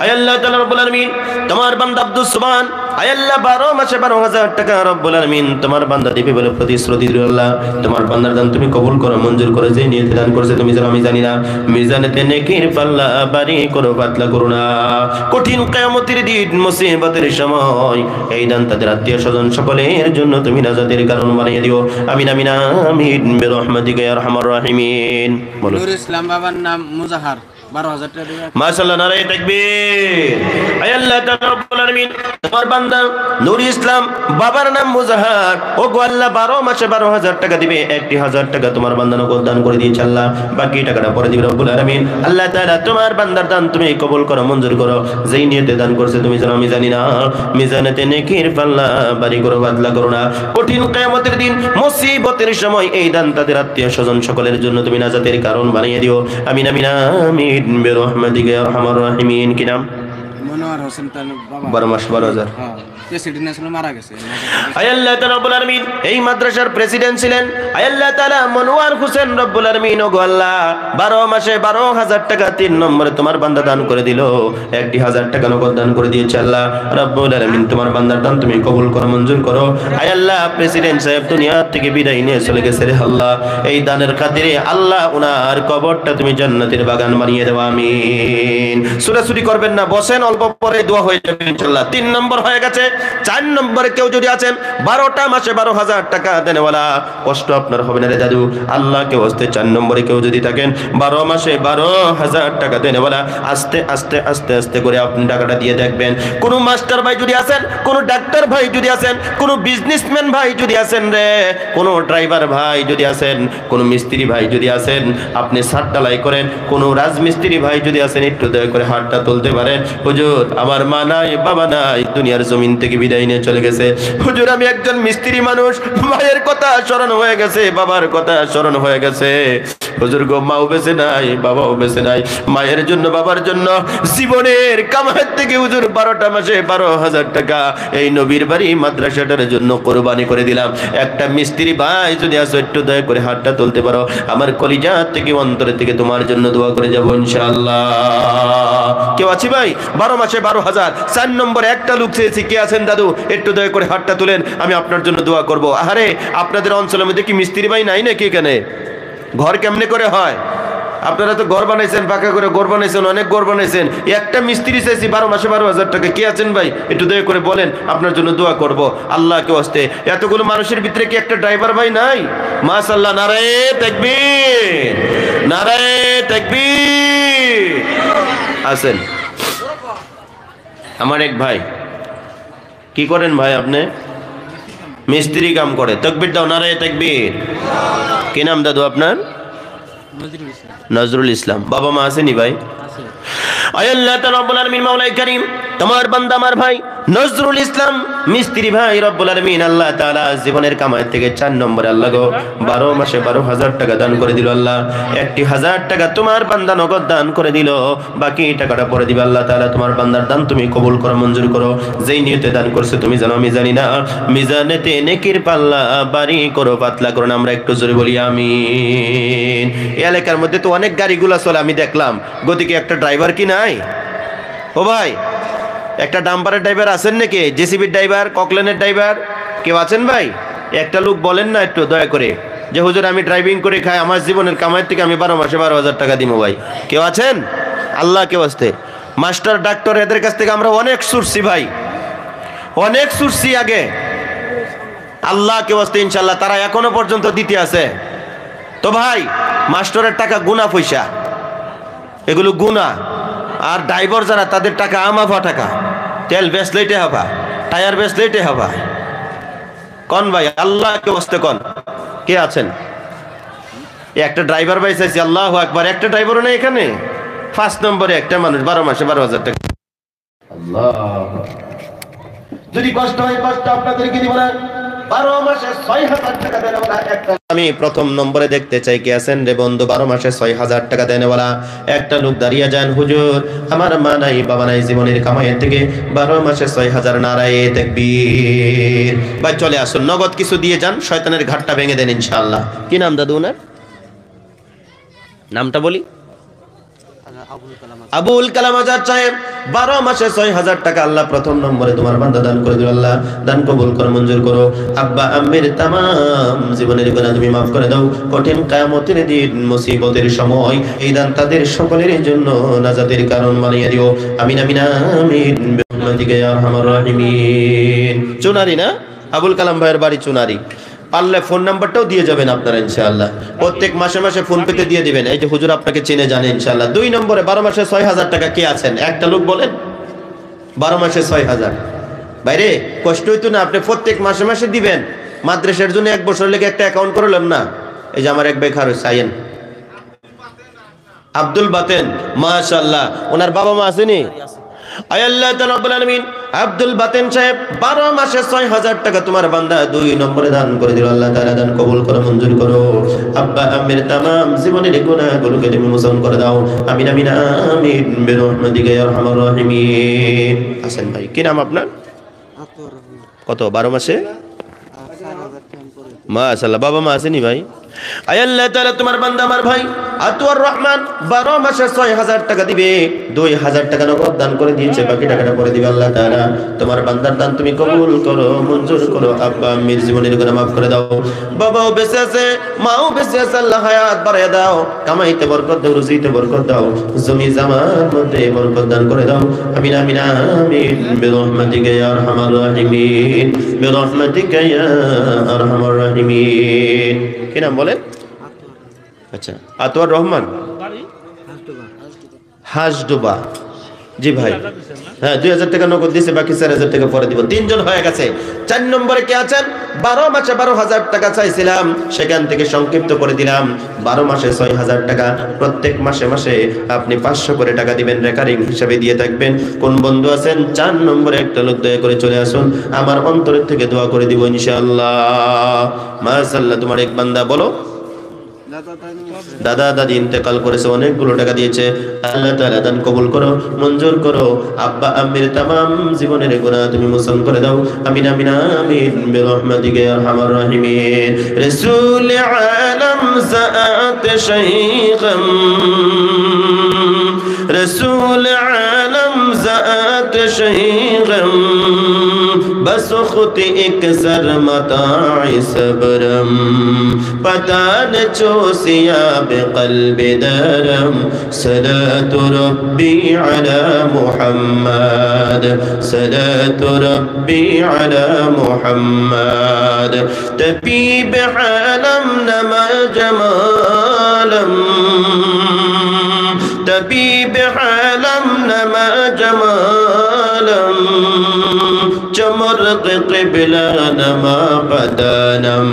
আয় আল্লাহ তাআলা রব্বুল আলামিন তোমার বান্দা আব্দুল সুবহান, আয় আল্লাহ 12 মাসে 12,000 টাকা রব্বুল আলামিন তোমার বান্দা দিবে বলে প্রতিশ্রুতি দিল। আল্লাহ তোমার বান্দার দান তুমি কবুল করো, মঞ্জুর করে, যে নিয়তে দান করেছে তুমি জানো আমি জানি না, মিজানেতে নেকির পাল্লা ভারী করো, পাতলা করো না। কঠিন কিয়ামতের দিন মুসিবতের সময় এই দান তাদের আত্মীয় স্বজন সকলের জন্য তুমি নাজাতের কারণ বানিয়ে দিও। আমিন আমিন আমিন বিরহমাতিকা ইয়া আরহামার রাহিমিন। বলো। নূর ইসলাম বাবার নাম মুজাহার, 12,000 টাকা দিবেন। মাশাআল্লাহ, নারায়ে তাকবীর। আয় আল্লাহ তাআলা রব্বুল আলামিন তোমার বান্দা নূর ইসলাম বাবার নাম মুজাহার, ও গো আল্লাহ 12 মাসে 12,000 টাকা দিবে। 1,000 টাকা তোমার বান্দা নগদ দান করে দিয়েছে আল্লাহ, বাকি টাকাটা পরে দিবে রব্বুল আলামিন। আল্লাহ তাআলা তোমার বান্দার দান তুমি কবুল করো, মঞ্জুর করো, যেই নিয়তে দান করছে তুমি জানো আমি জানি না, মিজানেতে নেকির পাল্লা ভারী করো, পাতলা করো না। কঠিন কিয়ামতের দিন মুসিবতের সময় এই দান তাদের আত্মীয় স্বজন সকলের জন্য তুমি নাজাতের কারণ বানিয়ে দিও। আমিন আমিন আমিন বিরহমাতিকা ইয়া আরহামার রাহিমিন। কি নাম? মনোয়ার হোসেন তার বাবা। 12 মাস 12,000। প্রেসিডেন্ট আসলে মারা গেছে। আয় আল্লাহ তাআলা রব্বুল আলামিন এই মাদ্রাসার প্রেসিডেন্ট ছিলেন আয় আল্লাহ তাআলা মনোয়ার হোসেন রব্বুল আলামিন ওগো আল্লাহ 12 মাসে 12,000 টাকা 3 নম্বরে তোমার বান্দা দান করে দিল 1,000 টাকা নগদ দান করে দিয়েছে আল্লাহ রব্বুল আলামিন তোমার বান্দার দান তুমি কবুল করো মঞ্জুর করো আয় আল্লাহ প্রেসিডেন্ট সাহেব দুনিয়া থেকে বিদায় নিয়ে চলে গেছে রে আল্লাহ এই দানের খাতিরে আল্লাহ উনার কবরটা তুমি জান্নাতের বাগান বানিয়ে দাও আমিন সুরাসুরি করবেন না বসেন অল্প পরে দোয়া হয়ে যাবে ইনশাআল্লাহ 3 নম্বর হয়ে গেছে 4 নম্বরে কেউ যদি আছেন 12টা মাসে 12,000 টাকা দেনেওয়ালা কষ্ট আপনার হবে না রে দাদু আল্লাহ কে ওয়াস্তে 4 নম্বরে কেউ যদি থাকেন 12 মাসে 12,000 টাকা দেনেওয়ালা আস্তে আস্তে আস্তে আস্তে করে আপনি টাকাটা দিয়ে দেখবেন কোন মাস্টার ভাই যদি আছেন কোন ডাক্তার ভাই যদি আছেন কোন বিজনেসম্যান ভাই যদি আছেন রে কোন ড্রাইভার ভাই যদি আছেন কোন মিস্ত্রি ভাই যদি আছেন আপনি ছাদ ঢালাই করেন কোন রাজমিস্ত্রি ভাই যদি আছেন একটু দয়া করে হাতটা তুলতে পারেন হুজুর আমার মা নাই বাবা নাই দুনিয়ার জমিন থেকে বিদায় নিয়ে চলে গেছে হুজুর আমি একজন মিস্ত্রি মানুষ মায়ের কথা স্মরণ হয়ে গেছে বাবার কথা স্মরণ হয়ে গেছে হুজুর গো মাও বেঁচে নাই বাবাও বেঁচে নাই মায়ের জন্য বাবার জন্য জীবনের কামাই থেকে হুজুর 12টা মাসে 12,000 টাকা এই নবীর বাড়ি মাদ্রাসাটার জন্য কোরবানি করে দিলাম একটা মিস্ত্রি ভাই যদি আসো একটু দয়া করে হাতটা তুলতে পারো আমার কলিজা থেকে অন্তর থেকে তোমার জন্য দোয়া করে যাবো ইনশাআল্লাহ কেউ আছে ভাই 12 মাসে 12,000 4 নম্বরে একটা লোক চেয়েছি কে আছেন দাদু একটু দয়া করে হাতটা তুলেন আমি আপনার জন্য দোয়া করব আরে আপনাদের অঞ্চলের মধ্যে কি মিস্ত্রি ভাই নাই নাকি এখানে ঘর কেমনে করে হয় আপনারা তো ঘর বানাইছেন পাকা করে ঘর বানাইছেন অনেক ঘর বানাইছেন একটা মিস্ত্রি চাইছি 12 মাসে 12,000 টাকা কে আছেন ভাই একটু দয়া করে বলেন আপনার জন্য দোয়া করব আল্লাহকে ওয়াস্তে এতগুলো মানুষের ভিতরে কি একটা ড্রাইভার ভাই নাই মাশাআল্লাহ নারায়ে তাকবীর নারায়ে তাকবীর আছেন আমার এক ভাই কি করেন ভাই আপনি মিস্ত্রি কাম করে তাকবীর দাও নারায়ে তাকবীর কি নাম দাদু আপনার নজরুল ইসলাম বাবা মা আসেনি ভাই আয় আল্লাহ তাআলা রব্বুল আলামিন মাওলাই করিম তোমার বান্দা আমার ভাই নজরুল ইসলাম মিস্ত্রি ভাই রব্বুল আলামিন আল্লাহ তাআলা জীবনের কামাই থেকে 4 নম্বরে আল্লাহ গো 12 মাসে 12,000 টাকা দান করে দিল আল্লাহ 1,000 টাকা তোমার বান্দা নগদ দান করে দিল বাকি টাকাটা পরে দিবে আল্লাহ তাআলা তোমার বান্দার দান তুমি কবুল করো মঞ্জুর করো যেই নিয়তে দান করছে তুমি জানো আমি জানি না মিজানেতে নেকির পাল্লা বাড়ি করো পাতলা করো না আমরা একটু জোরে বলি আমিন এই এলাকার মধ্যে তো অনেক গাড়িগুলো চলে আমি দেখলাম গতিকে একটা ড্রাইভার কি নাই ও ভাই একটা ডাম্পারের ড্রাইভার আছেন নাকি জেসিবির ড্রাইভার ককলেনের ড্রাইভার কেউ আছেন ভাই একটা লোক বলেন না একটু দয়া করে যে হুজুর আমি ড্রাইভিং করে খাই আমার জীবনের কামাই থেকে আমি 12 মাসে 12,000 টাকা দিব ভাই কেউ আছেন আল্লাহ কেউ আসতে মাস্টার ডাক্তার এদের কাছ থেকে আমরা অনেক শুনছি ভাই অনেক শুনছি আগে আল্লাহ কেউ আসতে ইনশাআল্লাহ তারা এখনো পর্যন্ত দিতে আছে তো ভাই মাস্টারের টাকা গুনা পয়সা এগুলো গুনা আর ড্রাইভার যারা তাদের টাকা আমাফা টাকা তেল বেচলেইতে হবা টায়ার বেচলেইতে হবা কোন ভাই আল্লাহ কে ওয়াস্তে কোন কে আছেন একটা ড্রাইভার ভাই চাইছি আল্লাহু আকবার একটা ড্রাইভারও নেই এখানে 5 নম্বরে একটা মানুষ 12 মাসে 12,000 টাকা আল্লাহ যদি কষ্ট হয় কষ্ট আপনাদেরকে দিব না 12 মাসে 6,000 টাকা দেনওয়ালা একটা আমি প্রথম নম্বরে দেখতে চাই কে আছেন রে বন্ধু 12 মাসে 6,000 টাকা দেনওয়ালা একটা লোক দাঁড়িয়ে যান হুজুর আমার মা নাই বাবা নাই জীবনের কামাই থেকে 12 মাসে 6,000 নারায়ে তাকবীর ভাই চলে আসুন নগদ কিছু দিয়ে যান শয়তানের ঘাটটা ভেঙে দেন ইনশাআল্লাহ কি নাম দাদু ওনার নামটা বলি আবুল কালাম আজাদ সাহেব 12 মাসে 6,000 টাকা আল্লাহ প্রথম নম্বরে তোমার বান্দা দান করে দিল আল্লাহ দান কবুল কর মঞ্জুর করো আব্বা আম্মির তাম জীবনের গুনাহ তুমি maaf করে দাও কঠিন কিয়ামতের দিন মুসিবতের সময় এই দান তাদের সকলের জন্য নাজাতের কারণ বানিয়ে দিও আমিন আমিন আমিন বিরহমাতিকা ইয়া আরহামার রাহিমিন চুনারি না আবুল কালাম ভাইয়ের বাড়ি চুনারি পারলে ফোন নাম্বারটাও দিয়ে যাবেন আপনারা ইনশাআল্লাহ প্রত্যেক মাসে মাসে ফোন পেতে দিয়ে দিবেন এই যে হুজুর আপনাকে চিনে জানে ইনশাআল্লাহ 2 নম্বরে 12 মাসে 6,000 টাকা কে আছেন একটা লোক বলেন 12 মাসে 6,000 বাইরে কষ্ট হইতো না আপনি প্রত্যেক মাসে মাসে দিবেন মাদ্রাসার জন্য এক বছর লেগে একটা অ্যাকাউন্ট করলাম না এই যে আমার এক ভাই খারুস আইন আব্দুল বাতেন মাশাআল্লাহ ওনার বাবা মা আসেনি আয় আল্লাহ তাআলা রব্বুল আলামিন আব্দুল বাতেন সাহেব 12 মাসে 6,000 টাকা তোমার বান্দা 2 নম্বরে দান করে দিল আল্লাহ তাআলা দান কবুল করো মঞ্জুর করো আব্বা আম্মির তামাম জীবনের গুনাহগুলোকে তুমি মোচন করে দাও আমিন আমিন আমিন বিরহমাতিকা ইয়া আরহামার রাহিমিন হাসান ভাই কি নাম আপনার কত 12 মাসে? মাশাআল্লাহ। বাবা মা আসেনি ভাই? আয় আল্লাহ তাআলা তোমার বান্দা আমার ভাই আতওয়ার রহমান 12 মাসে 6000 টাকা দিবে, 2000 টাকা নগদ দান করে দিয়েছে, বাকি টাকাটা পরে দিবে। আল্লাহ তাআলা তোমার বান্দার দান তুমি কবুল করো, মঞ্জুর করো। আব্বা আম্মির জীবনের গুনাহ মাফ করে দাও। বাবাও বেঁচে আছে, মাও বেঁচে আছে, আল্লাহ হায়াত বাড়ায় দাও, কামাইতে বরকত দাও, রুজিতে বরকত দাও, জমি জামার মধ্যে বরকত দান করে দাও। আমিন আমিন আমিন বিরহমাতিকা ইয়া আরহামার রাহিমিন, বিরহমাতিকা ইয়া আরহামার রাহিমিন। কি নাম বলেন? আচ্ছা, আতওয়ার রহমান হাসডুবা। জি ভাই, হ্যাঁ 2000 টাকা নগদ দিয়েছে, বাকি 4000 টাকা পরে দিব। 3 জন হয়ে গেছে। 4 নম্বরে কে আছেন? 12 মাসে 12,000 টাকা চাইছিলাম, সেখান থেকে সংক্ষিপ্ত করে দিলাম 12 মাসে 6,000 টাকা। প্রত্যেক মাসে মাসে আপনি 500 করে টাকা দিবেন, রেকারিং হিসাবে দিয়ে থাকবেন। কোন বন্ধু আছেন? 4 নম্বরে একটা লোক দয়া করে চলে আসুন, আমার অন্তরের থেকে দোয়া করে দিব ইনশাআল্লাহ। মাশাআল্লাহ। তোমার এক বান্দা বলো দাদা দাদি ইন্তেকাল করেছে, অনেকগুলো টাকা দিয়েছে। আল্লাহ তাআলা দান কবুল করো, মঞ্জুর করো। আব্বা আম্মির তামাম জীবনের গুনাহ তুমি মোচন করে দাও। আমিন আমিন আমিন বিরহমাতিকা ইয়া আরহামার রাহিমিন। রাসূল আলম জাআত শাইখাম, রাসূল আলম জাআত শাইখাম, बसुख्त एक सर मता'i सबरम, पतान चोसिया बेक़ल्ब दरम, सलातु रब्बी अला मुहम्मद, सलातु रब्बी अला मुहम्मद, तबीब आलम नमा जमालम, तबीब आलम नमा जमालम, चमर्क क़िबला नमा क़दनम,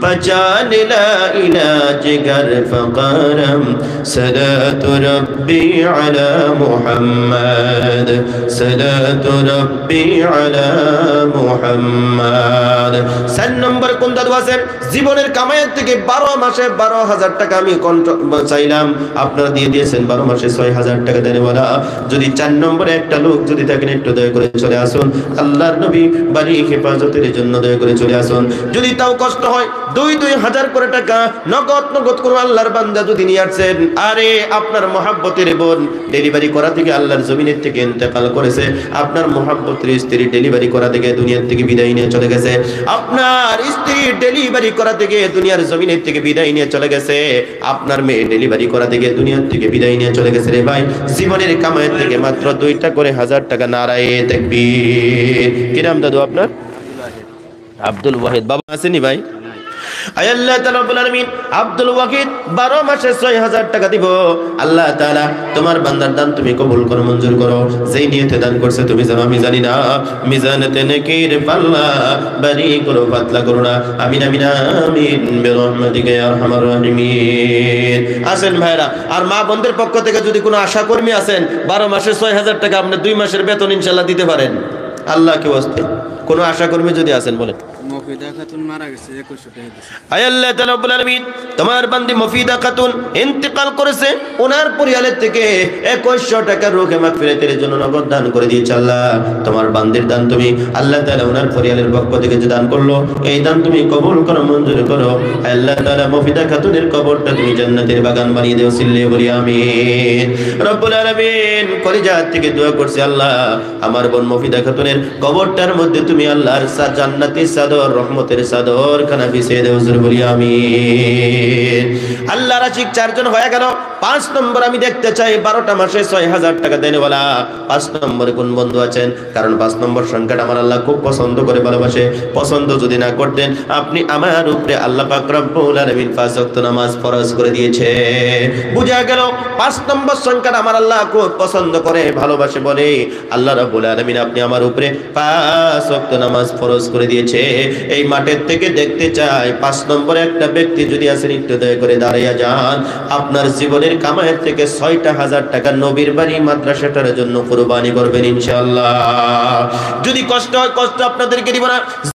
पजान ला इलाज गर फ़क़रम, सलातु रब्बी अला मुहम्मद, सलातु रब्बी अला मुहम्मद। 4 নম্বর কোন দাদু আছেন? জীবনের কামাইয়ের থেকে 12 মাসে 12,000 টাকা আমি চাইলাম, আপনারা দিয়ে দিয়েছেন। 12 মাসে 6,000 টাকা দেন বলা। যদি 4 নম্বরে একটা লোক যদি থাকেন, একটু দয়া করে চলে আসুন, আল্লাহর নবী বাড়ি হেফাজতের জন্য দয়া করে চলে আসুন। যদি তাও কষ্ট হয় 2,000 করে টাকা নগদ করুন। আল্লাহর বান্দা যদি নিয়ে আসছেন, আরে আপনার মহাব্বতের বোন ডেলিভারি করা থেকে আল্লাহর জমিনের থেকে ইন্তেকাল করেছে, আপনার মহাব্বতের স্ত্রী ডেলিভারি করা থেকে দুনিয়ার থেকে বিদায় নিয়ে চলে গেছে, আপনার স্ত্রী ডেলিভারি করা থেকে দুনিয়ার জমিনের থেকে বিদায় নিয়ে চলে গেছে, আপনার মেয়ে ডেলিভারি করা থেকে দুনিয়ার থেকে বিদায় নিয়ে চলে গেছে। রে ভাই, জীবনের কামাইয়ের থেকে মাত্র 2টা করে 1000 টাকা নারায়ে তাকবীর। কি নাম দাদু আপনার? আব্দুল ওয়াহিদ। বাবা আসেনি ভাই? আয় আল্লাহ তাআলা রব্বুল আলামিন আব্দুল ওয়াহিদ 12 মাসে 6,000 টাকা দিব। আল্লাহ তাআলা তোমার বান্দার দান তুমি কবুল করো, মঞ্জুর করো। যেই নিয়তে দান করছে তুমি জানো, আমি জানি না। মিজানেতে নেকির পাল্লা ভারী করো, পাতলা করো না। আমিন আমিন আমিন বিরহমাতিকা ইয়া আরহামার রাহিমিন। আসেন ভাইরা, আর মা বোনদের পক্ষ থেকে যদি কোনো আশা কর্মী আছেন, 12 মাসে 6,000 টাকা আপনি 2 মাসের বেতন ইনশাআল্লাহ দিতে পারেন। আল্লাহ কি ওয়াস্তে কোনো আশা কর্মী যদি আছেন বলেন। মফিদা খাতুন মারা গেছে, 2100 টাকা দিয়েছে। আয় আল্লাহ তাআলা রব্বুল আলামিন তোমার বান্দি মফিদা খাতুন ইন্তেকাল করেছে, ওনার পরিবারের থেকে 2100 টাকা রুহে মাগফিরাতের জন্য নগদ দান করে দিয়েছে। আল্লাহ তোমার বান্দির দান তুমি আল্লাহ তাআলা ওনার পরিবারের পক্ষ থেকে যে দান করলো, এই দান তুমি কবুল করো, মঞ্জুর করো। আল্লাহ তাআলা মফিদা খাতুনের কবরটা তুমি জান্নাতের বাগান বানিয়ে দাও, সিল্লে বলি আমিন। রব্বুল আলামিন কলিজা থেকে দোয়া করছি, আল্লাহ আমার বোন মফিদা খাতুনের কবরটার মধ্যে তুমি আল্লাহর জান্নাতি চাদর, রহমতের চাদর খানা বিছিয়ে দাও, হুজুর বলি আমিন। আল্লাহর আশিক 4 জন হয়ে গেল। 5 নম্বর আমি দেখতে চাই 12টা মাসে 6,000 টাকা দেনওয়ালা 5 নম্বরে কোন বন্ধু আছেন? কারণ 5 নম্বর সংখ্যাটা আমার আল্লাহ খুব পছন্দ করে, ভালোবাসে। পছন্দ যদি না করতেন আপনি আমার উপরে আল্লাহ পাক রব্বুল আলামিন 5 ওয়াক্ত নামাজ ফরজ করে দিয়েছে। বুঝা গেল 5 নম্বর সংখ্যাটা আমার আল্লাহ খুব পছন্দ করে, ভালোবাসে বলে আল্লাহ রাব্বুল আলামিন আপনি আমার উপরে 5 ওয়াক্ত নামাজ ফরজ করে দিয়েছে। এই মাঠের থেকে দেখতে চাই 5 নম্বরে একটা ব্যক্তি যদি আসেন, একটু দয়া করে দাঁড়িয়ে যান। আপনার জীবনের কামাইয়ের থেকে 6টা 1000 টাকা নবীর বাড়ি মাদ্রাসাটার জন্য কুরবানি করবেন ইনশাআল্লাহ। যদি কষ্ট হয়, কষ্ট আপনাদেরকে দিব না।